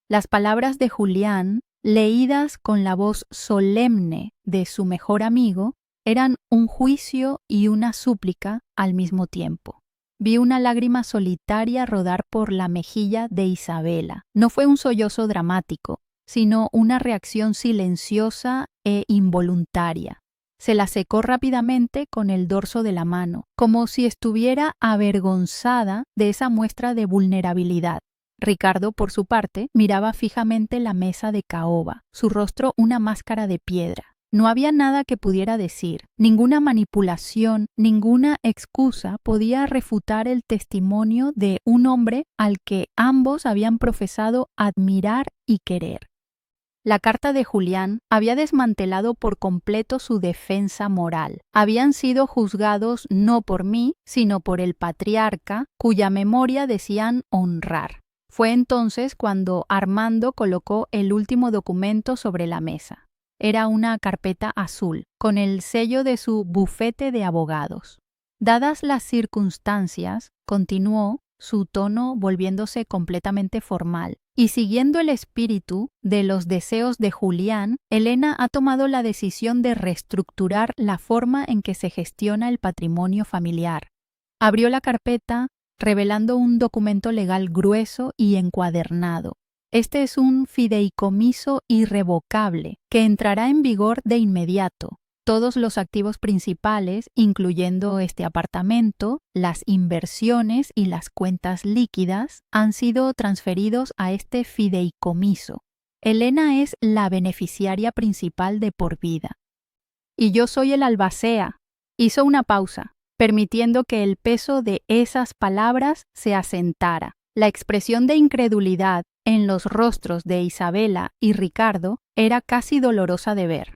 Las palabras de Julián, leídas con la voz solemne de su mejor amigo, eran un juicio y una súplica al mismo tiempo. Vi una lágrima solitaria rodar por la mejilla de Isabela. No fue un sollozo dramático, sino una reacción silenciosa e involuntaria. Se la secó rápidamente con el dorso de la mano, como si estuviera avergonzada de esa muestra de vulnerabilidad. Ricardo, por su parte, miraba fijamente la mesa de caoba, su rostro una máscara de piedra. No había nada que pudiera decir, ninguna manipulación, ninguna excusa podía refutar el testimonio de un hombre al que ambos habían profesado admirar y querer. La carta de Julián había desmantelado por completo su defensa moral. Habían sido juzgados no por mí, sino por el patriarca, cuya memoria decían honrar. Fue entonces cuando Armando colocó el último documento sobre la mesa. Era una carpeta azul, con el sello de su bufete de abogados. Dadas las circunstancias, continuó, su tono volviéndose completamente formal, y siguiendo el espíritu de los deseos de Julián, Elena ha tomado la decisión de reestructurar la forma en que se gestiona el patrimonio familiar. Abrió la carpeta, revelando un documento legal grueso y encuadernado. Este es un fideicomiso irrevocable que entrará en vigor de inmediato. Todos los activos principales, incluyendo este apartamento, las inversiones y las cuentas líquidas, han sido transferidos a este fideicomiso. Elena es la beneficiaria principal de por vida. Y yo soy el albacea. Hizo una pausa, permitiendo que el peso de esas palabras se asentara. La expresión de incredulidad en los rostros de Isabela y Ricardo era casi dolorosa de ver.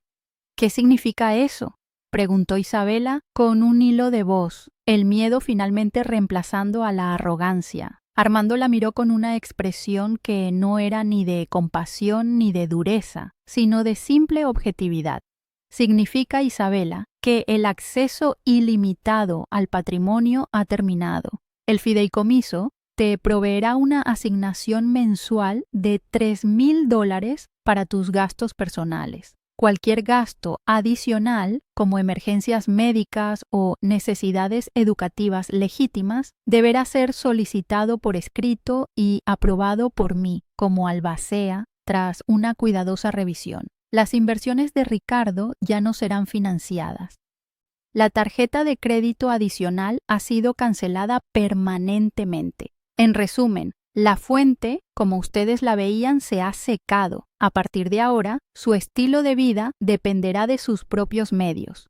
¿Qué significa eso?, preguntó Isabela con un hilo de voz, el miedo finalmente reemplazando a la arrogancia. Armando la miró con una expresión que no era ni de compasión ni de dureza, sino de simple objetividad. Significa, Isabela, que el acceso ilimitado al patrimonio ha terminado. El fideicomiso te proveerá una asignación mensual de $3,000 para tus gastos personales. Cualquier gasto adicional, como emergencias médicas o necesidades educativas legítimas, deberá ser solicitado por escrito y aprobado por mí, como albacea, tras una cuidadosa revisión. Las inversiones de Ricardo ya no serán financiadas. La tarjeta de crédito adicional ha sido cancelada permanentemente. En resumen, la fuente, como ustedes la veían, se ha secado. A partir de ahora, su estilo de vida dependerá de sus propios medios.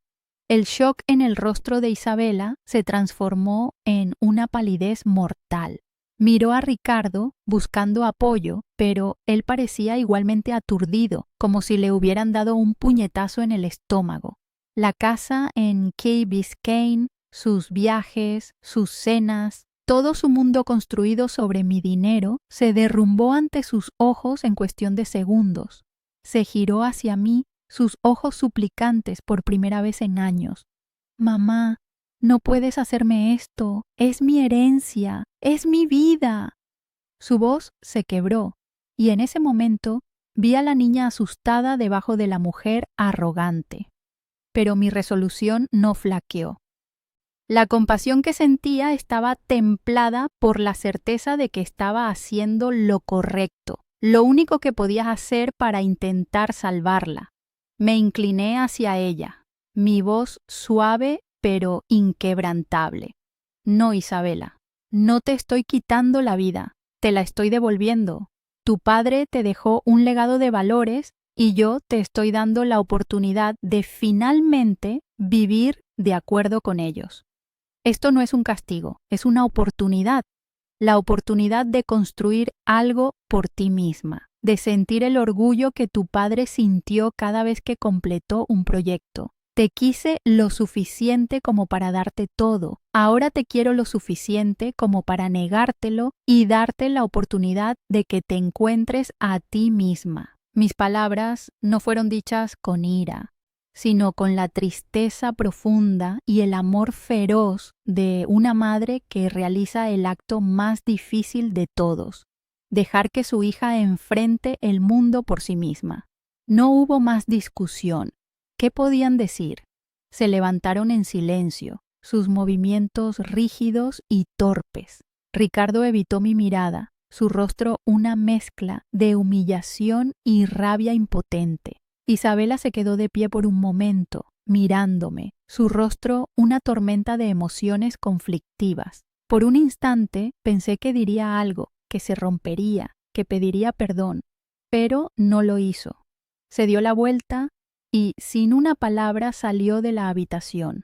El shock en el rostro de Isabela se transformó en una palidez mortal. Miró a Ricardo buscando apoyo, pero él parecía igualmente aturdido, como si le hubieran dado un puñetazo en el estómago. La casa en Key Biscayne, sus viajes, sus cenas, todo su mundo construido sobre mi dinero se derrumbó ante sus ojos en cuestión de segundos. Se giró hacia mí, sus ojos suplicantes por primera vez en años. Mamá, no puedes hacerme esto, es mi herencia, es mi vida. Su voz se quebró, y en ese momento vi a la niña asustada debajo de la mujer arrogante. Pero mi resolución no flaqueó. La compasión que sentía estaba templada por la certeza de que estaba haciendo lo correcto, lo único que podía hacer para intentar salvarla. Me incliné hacia ella, mi voz suave pero inquebrantable. No, Isabela, no te estoy quitando la vida, te la estoy devolviendo. Tu padre te dejó un legado de valores y yo te estoy dando la oportunidad de finalmente vivir de acuerdo con ellos. Esto no es un castigo, es una oportunidad. La oportunidad de construir algo por ti misma, de sentir el orgullo que tu padre sintió cada vez que completó un proyecto. Te quise lo suficiente como para darte todo. Ahora te quiero lo suficiente como para negártelo y darte la oportunidad de que te encuentres a ti misma. Mis palabras no fueron dichas con ira, sino con la tristeza profunda y el amor feroz de una madre que realiza el acto más difícil de todos, dejar que su hija enfrente el mundo por sí misma. No hubo más discusión. ¿Qué podían decir? Se levantaron en silencio, sus movimientos rígidos y torpes. Ricardo evitó mi mirada, su rostro una mezcla de humillación y rabia impotente. Isabela se quedó de pie por un momento, mirándome, su rostro una tormenta de emociones conflictivas. Por un instante pensé que diría algo, que se rompería, que pediría perdón, pero no lo hizo. Se dio la vuelta y sin una palabra salió de la habitación.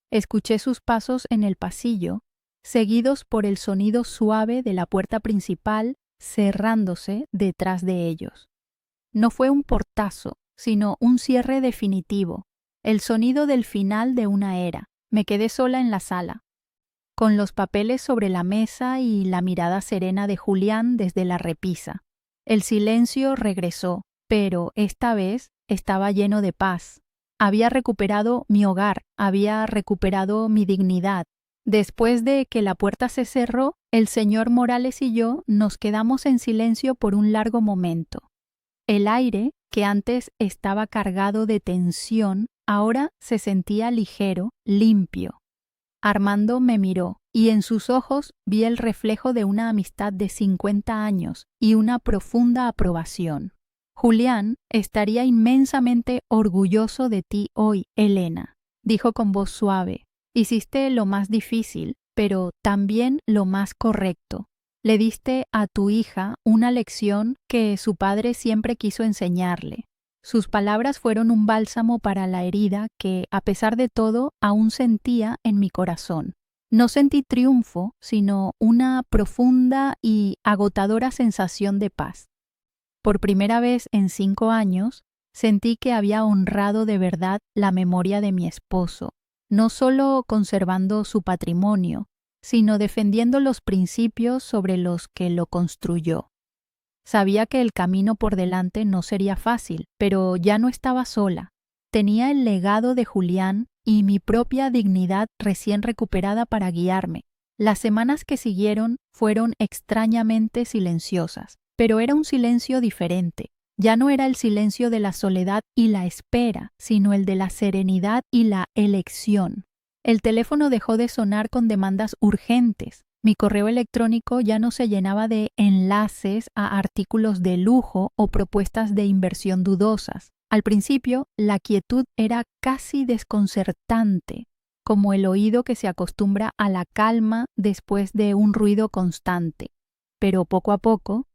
Escuché sus pasos en el pasillo, seguidos por el sonido suave de la puerta principal cerrándose detrás de ellos. No fue un portazo, sino un cierre definitivo, el sonido del final de una era. Me quedé sola en la sala, con los papeles sobre la mesa y la mirada serena de Julián desde la repisa. El silencio regresó, pero esta vez estaba lleno de paz. Había recuperado mi hogar, había recuperado mi dignidad. Después de que la puerta se cerró, el señor Morales y yo nos quedamos en silencio por un largo momento. El aire, que antes estaba cargado de tensión, ahora se sentía ligero, limpio. Armando me miró, y en sus ojos vi el reflejo de una amistad de 50 años y una profunda aprobación. Julián estaría inmensamente orgulloso de ti hoy, Elena, dijo con voz suave. Hiciste lo más difícil, pero también lo más correcto. Le diste a tu hija una lección que su padre siempre quiso enseñarle. Sus palabras fueron un bálsamo para la herida que, a pesar de todo, aún sentía en mi corazón. No sentí triunfo, sino una profunda y agotadora sensación de paz. Por primera vez en 5 años, sentí que había honrado de verdad la memoria de mi esposo, no solo conservando su patrimonio, sino defendiendo los principios sobre los que lo construyó. Sabía que el camino por delante no sería fácil, pero ya no estaba sola. Tenía el legado de Julián y mi propia dignidad recién recuperada para guiarme. Las semanas que siguieron fueron extrañamente silenciosas, pero era un silencio diferente. Ya no era el silencio de la soledad y la espera, sino el de la serenidad y la elección. El teléfono dejó de sonar con demandas urgentes. Mi correo electrónico ya no se llenaba de enlaces a artículos de lujo o propuestas de inversión dudosas. Al principio, la quietud era casi desconcertante, como el oído que se acostumbra a la calma después de un ruido constante. Pero poco a poco,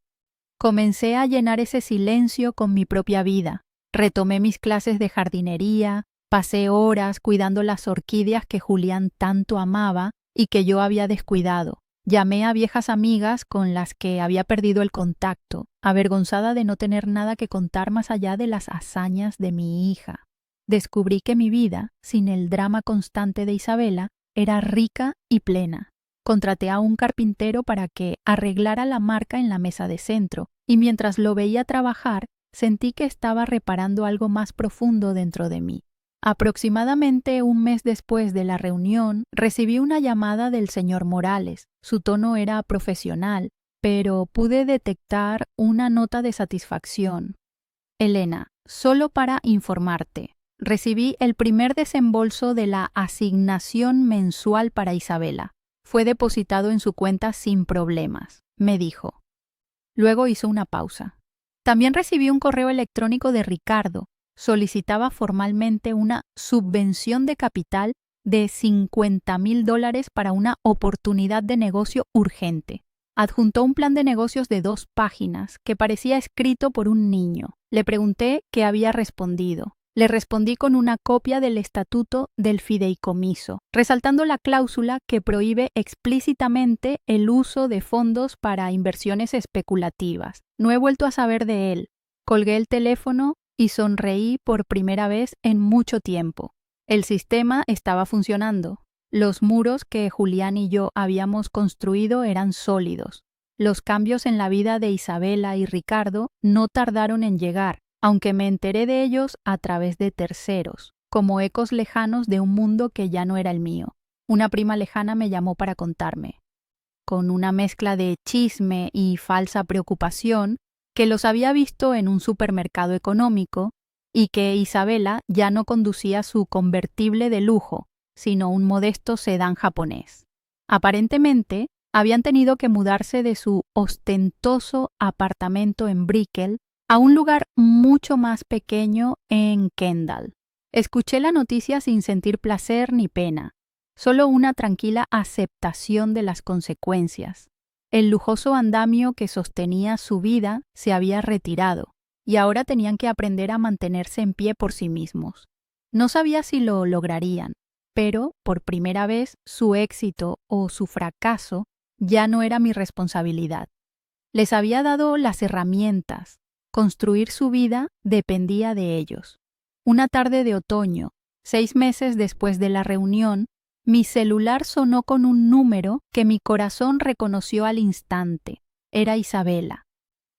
comencé a llenar ese silencio con mi propia vida. Retomé mis clases de jardinería, pasé horas cuidando las orquídeas que Julián tanto amaba y que yo había descuidado. Llamé a viejas amigas con las que había perdido el contacto, avergonzada de no tener nada que contar más allá de las hazañas de mi hija. descubrí que mi vida, sin el drama constante de Isabela, era rica y plena. Contraté a un carpintero para que arreglara la marca en la mesa de centro, y mientras lo veía trabajar, sentí que estaba reparando algo más profundo dentro de mí. Aproximadamente un mes después de la reunión, recibí una llamada del señor Morales. Su tono era profesional, pero pude detectar una nota de satisfacción. Elena, solo para informarte, recibí el primer desembolso de la asignación mensual para Isabela. Fue depositado en su cuenta sin problemas, me dijo. Luego hizo una pausa. También recibí un correo electrónico de Ricardo. Solicitaba formalmente una subvención de capital de $50,000 para una oportunidad de negocio urgente. Adjuntó un plan de negocios de 2 páginas que parecía escrito por un niño. Le pregunté qué había respondido. Le respondí con una copia del estatuto del fideicomiso, resaltando la cláusula que prohíbe explícitamente el uso de fondos para inversiones especulativas. No he vuelto a saber de él. Colgué el teléfono y sonreí por primera vez en mucho tiempo. El sistema estaba funcionando. Los muros que Julián y yo habíamos construido eran sólidos. Los cambios en la vida de Isabela y Ricardo no tardaron en llegar, aunque me enteré de ellos a través de terceros, como ecos lejanos de un mundo que ya no era el mío. Una prima lejana me llamó para contarme, con una mezcla de chisme y falsa preocupación, que los había visto en un supermercado económico y que Isabela ya no conducía su convertible de lujo, sino un modesto sedán japonés. Aparentemente, habían tenido que mudarse de su ostentoso apartamento en Brickell a un lugar mucho más pequeño en Kendall. Escuché la noticia sin sentir placer ni pena, solo una tranquila aceptación de las consecuencias. El lujoso andamio que sostenía su vida se había retirado, y ahora tenían que aprender a mantenerse en pie por sí mismos. No sabía si lo lograrían, pero por primera vez su éxito o su fracaso ya no era mi responsabilidad. Les había dado las herramientas. Construir su vida dependía de ellos. Una tarde de otoño, 6 meses después de la reunión, mi celular sonó con un número que mi corazón reconoció al instante. Era Isabela.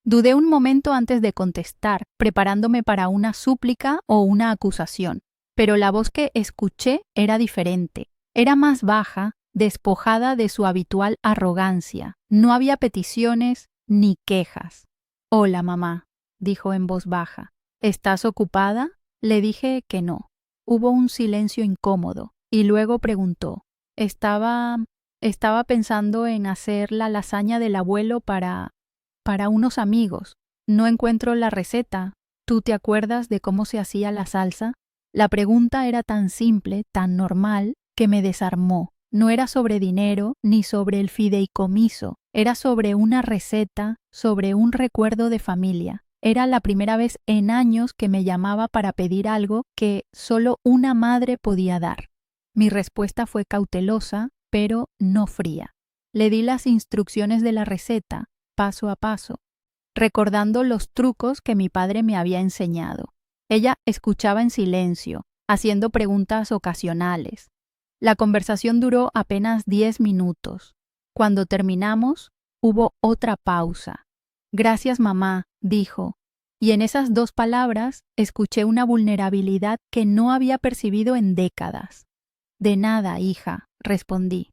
Dudé un momento antes de contestar, preparándome para una súplica o una acusación, pero la voz que escuché era diferente. Era más baja, despojada de su habitual arrogancia. No había peticiones ni quejas. «Hola, mamá», dijo en voz baja. «¿Estás ocupada?» Le dije que no. Hubo un silencio incómodo y luego preguntó. Estaba pensando en hacer la lasaña del abuelo para unos amigos. No encuentro la receta. ¿Tú te acuerdas de cómo se hacía la salsa?» La pregunta era tan simple, tan normal, que me desarmó. No era sobre dinero ni sobre el fideicomiso. Era sobre una receta, sobre un recuerdo de familia. Era la primera vez en años que me llamaba para pedir algo que solo una madre podía dar. Mi respuesta fue cautelosa, pero no fría. Le di las instrucciones de la receta, paso a paso, recordando los trucos que mi padre me había enseñado. Ella escuchaba en silencio, haciendo preguntas ocasionales. La conversación duró apenas 10 minutos. Cuando terminamos, hubo otra pausa. «Gracias, mamá», dijo, y en esas 2 palabras escuché una vulnerabilidad que no había percibido en décadas. «De nada, hija», respondí.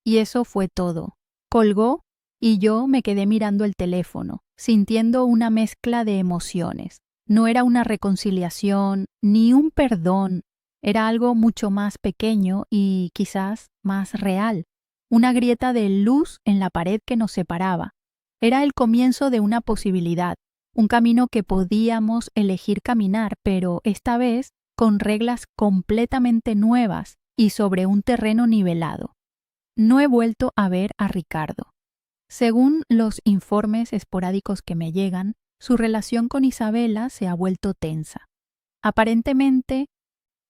Y eso fue todo. Colgó y yo me quedé mirando el teléfono, sintiendo una mezcla de emociones. No era una reconciliación ni un perdón. Era algo mucho más pequeño y quizás más real. Una grieta de luz en la pared que nos separaba. Era el comienzo de una posibilidad, un camino que podíamos elegir caminar, pero esta vez con reglas completamente nuevas y sobre un terreno nivelado. No he vuelto a ver a Ricardo. Según los informes esporádicos que me llegan, su relación con Isabela se ha vuelto tensa. Aparentemente,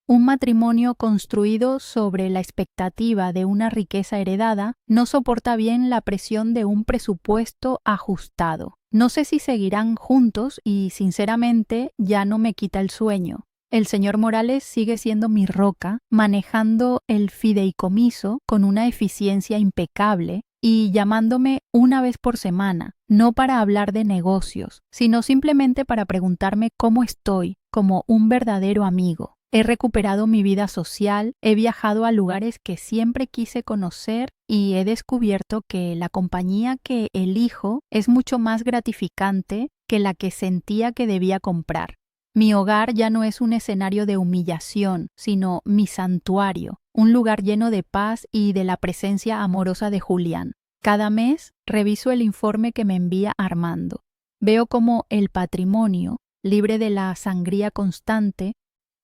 un matrimonio construido sobre la expectativa de una riqueza heredada no soporta bien la presión de un presupuesto ajustado. No sé si seguirán juntos y, sinceramente, ya no me quita el sueño. El señor Morales sigue siendo mi roca, manejando el fideicomiso con una eficiencia impecable y llamándome una vez por semana, no para hablar de negocios, sino simplemente para preguntarme cómo estoy, como un verdadero amigo. He recuperado mi vida social, he viajado a lugares que siempre quise conocer y he descubierto que la compañía que elijo es mucho más gratificante que la que sentía que debía comprar. Mi hogar ya no es un escenario de humillación, sino mi santuario, un lugar lleno de paz y de la presencia amorosa de Julián. Cada mes reviso el informe que me envía Armando. Veo cómo el patrimonio, libre de la sangría constante,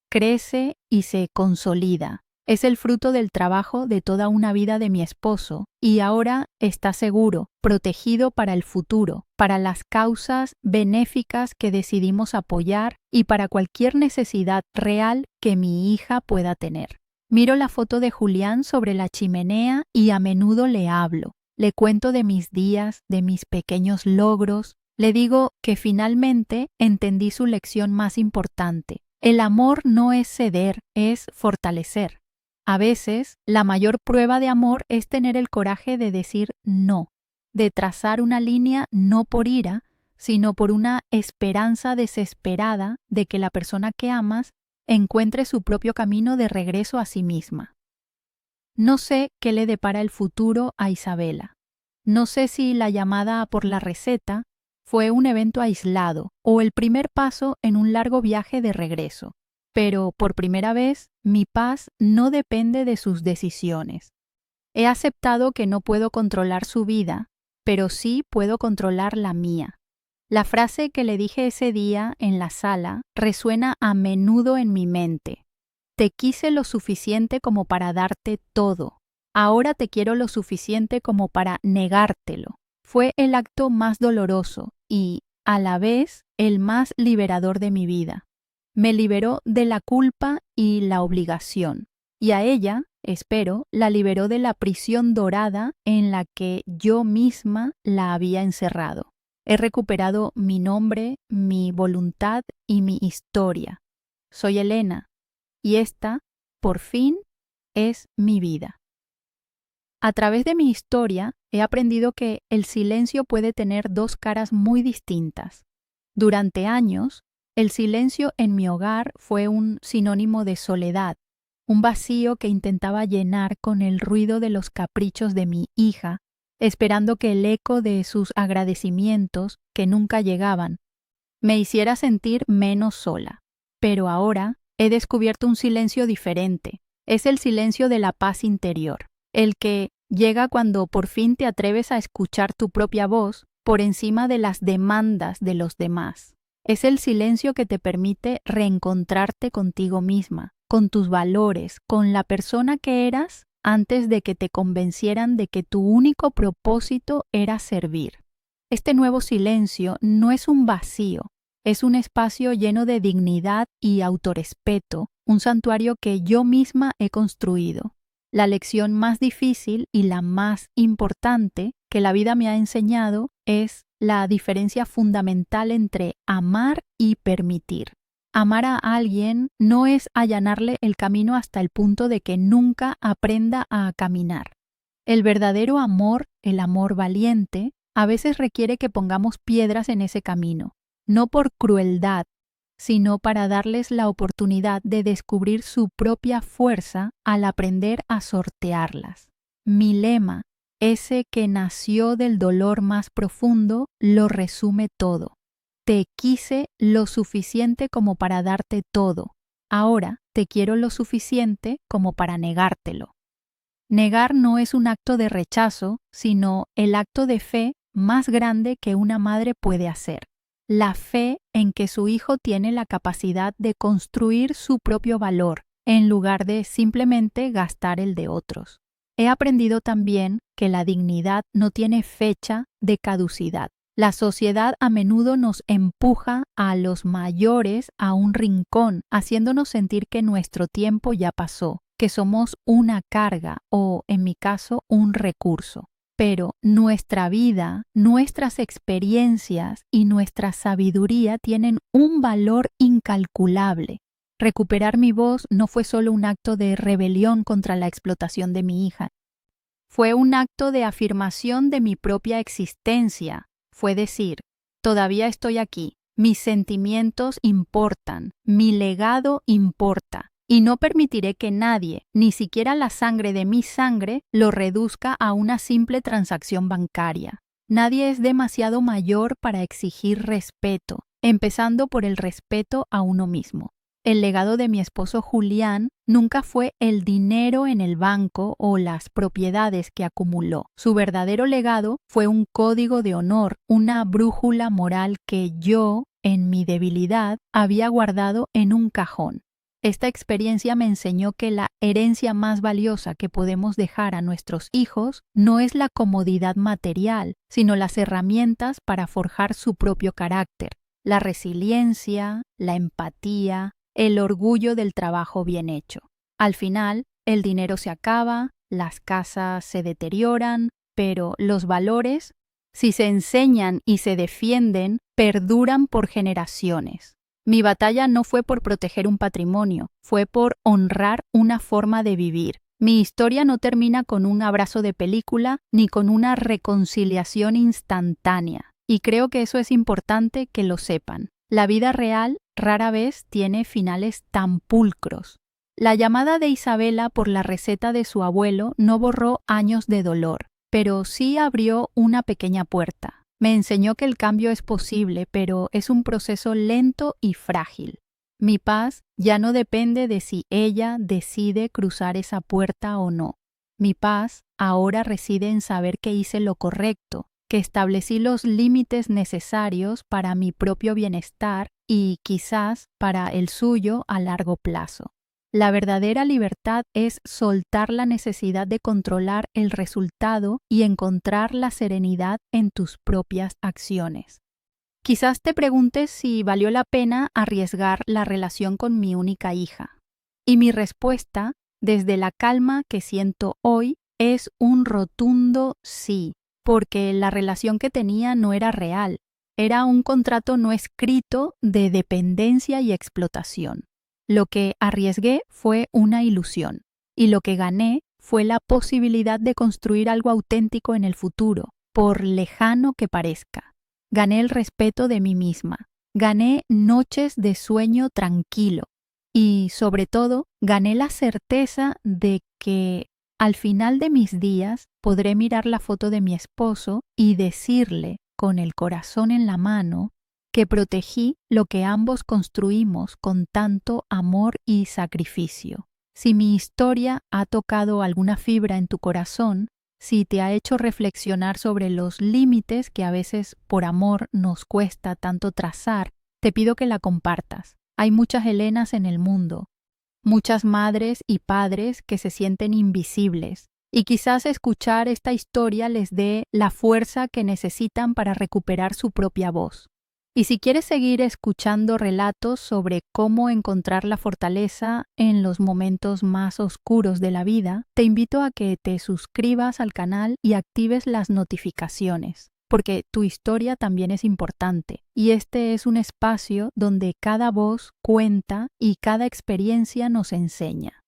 crece y se consolida. Es el fruto del trabajo de toda una vida de mi esposo y ahora está seguro, protegido para el futuro, para las causas benéficas que decidimos apoyar y para cualquier necesidad real que mi hija pueda tener. Miro la foto de Julián sobre la chimenea y a menudo le hablo. Le cuento de mis días, de mis pequeños logros. Le digo que finalmente entendí su lección más importante. El amor no es ceder, es fortalecer. A veces, la mayor prueba de amor es tener el coraje de decir no, de trazar una línea no por ira, sino por una esperanza desesperada de que la persona que amas encuentre su propio camino de regreso a sí misma. No sé qué le depara el futuro a Isabela. No sé si la llamada por la receta fue un evento aislado o el primer paso en un largo viaje de regreso. Pero por primera vez, mi paz no depende de sus decisiones. He aceptado que no puedo controlar su vida, pero sí puedo controlar la mía. La frase que le dije ese día en la sala resuena a menudo en mi mente. Te quise lo suficiente como para darte todo. Ahora te quiero lo suficiente como para negártelo. Fue el acto más doloroso y, a la vez, el más liberador de mi vida. Me liberó de la culpa y la obligación, y a ella, espero, la liberó de la prisión dorada en la que yo misma la había encerrado. He recuperado mi nombre, mi voluntad y mi historia. Soy Elena, y esta, por fin, es mi vida. A través de mi historia, he aprendido que el silencio puede tener dos caras muy distintas. Durante años, el silencio en mi hogar fue un sinónimo de soledad, un vacío que intentaba llenar con el ruido de los caprichos de mi hija, esperando que el eco de sus agradecimientos, que nunca llegaban, me hiciera sentir menos sola. Pero ahora he descubierto un silencio diferente. Es el silencio de la paz interior, el que llega cuando por fin te atreves a escuchar tu propia voz por encima de las demandas de los demás. Es el silencio que te permite reencontrarte contigo misma, con tus valores, con la persona que eras antes de que te convencieran de que tu único propósito era servir. Este nuevo silencio no es un vacío, es un espacio lleno de dignidad y autorrespeto, un santuario que yo misma he construido. La lección más difícil y la más importante que la vida me ha enseñado es la diferencia fundamental entre amar y permitir. Amar a alguien no es allanarle el camino hasta el punto de que nunca aprenda a caminar. El verdadero amor, el amor valiente, a veces requiere que pongamos piedras en ese camino, no por crueldad, sino para darles la oportunidad de descubrir su propia fuerza al aprender a sortearlas. Mi lema, ese que nació del dolor más profundo, lo resume todo. Te quise lo suficiente como para darte todo. Ahora te quiero lo suficiente como para negártelo. Negar no es un acto de rechazo, sino el acto de fe más grande que una madre puede hacer. La fe en que su hijo tiene la capacidad de construir su propio valor, en lugar de simplemente gastar el de otros. He aprendido también que la dignidad no tiene fecha de caducidad. La sociedad a menudo nos empuja a los mayores a un rincón, haciéndonos sentir que nuestro tiempo ya pasó, que somos una carga o, en mi caso, un recurso. Pero nuestra vida, nuestras experiencias y nuestra sabiduría tienen un valor incalculable. Recuperar mi voz no fue solo un acto de rebelión contra la explotación de mi hija. Fue un acto de afirmación de mi propia existencia. Fue decir, todavía estoy aquí, mis sentimientos importan, mi legado importa, y no permitiré que nadie, ni siquiera la sangre de mi sangre, lo reduzca a una simple transacción bancaria. Nadie es demasiado mayor para exigir respeto, empezando por el respeto a uno mismo. El legado de mi esposo Julián nunca fue el dinero en el banco o las propiedades que acumuló. Su verdadero legado fue un código de honor, una brújula moral que yo, en mi debilidad, había guardado en un cajón. Esta experiencia me enseñó que la herencia más valiosa que podemos dejar a nuestros hijos no es la comodidad material, sino las herramientas para forjar su propio carácter, la resiliencia, la empatía, el orgullo del trabajo bien hecho. Al final, el dinero se acaba, las casas se deterioran, pero los valores, si se enseñan y se defienden, perduran por generaciones. Mi batalla no fue por proteger un patrimonio, fue por honrar una forma de vivir. Mi historia no termina con un abrazo de película ni con una reconciliación instantánea, y creo que eso es importante que lo sepan. La vida real rara vez tiene finales tan pulcros. La llamada de Isabela por la receta de su abuelo no borró años de dolor, pero sí abrió una pequeña puerta. Me enseñó que el cambio es posible, pero es un proceso lento y frágil. Mi paz ya no depende de si ella decide cruzar esa puerta o no. Mi paz ahora reside en saber que hice lo correcto, que establecí los límites necesarios para mi propio bienestar y quizás para el suyo a largo plazo. La verdadera libertad es soltar la necesidad de controlar el resultado y encontrar la serenidad en tus propias acciones. Quizás te preguntes si valió la pena arriesgar la relación con mi única hija. Y mi respuesta, desde la calma que siento hoy, es un rotundo sí, porque la relación que tenía no era real, era un contrato no escrito de dependencia y explotación. Lo que arriesgué fue una ilusión, y lo que gané fue la posibilidad de construir algo auténtico en el futuro, por lejano que parezca. Gané el respeto de mí misma, gané noches de sueño tranquilo y, sobre todo, gané la certeza de que al final de mis días podré mirar la foto de mi esposo y decirle, con el corazón en la mano, que protegí lo que ambos construimos con tanto amor y sacrificio. Si mi historia ha tocado alguna fibra en tu corazón, si te ha hecho reflexionar sobre los límites que a veces por amor nos cuesta tanto trazar, te pido que la compartas. Hay muchas Helenas en el mundo, muchas madres y padres que se sienten invisibles, y quizás escuchar esta historia les dé la fuerza que necesitan para recuperar su propia voz. Y si quieres seguir escuchando relatos sobre cómo encontrar la fortaleza en los momentos más oscuros de la vida, te invito a que te suscribas al canal y actives las notificaciones, porque tu historia también es importante, y este es un espacio donde cada voz cuenta y cada experiencia nos enseña.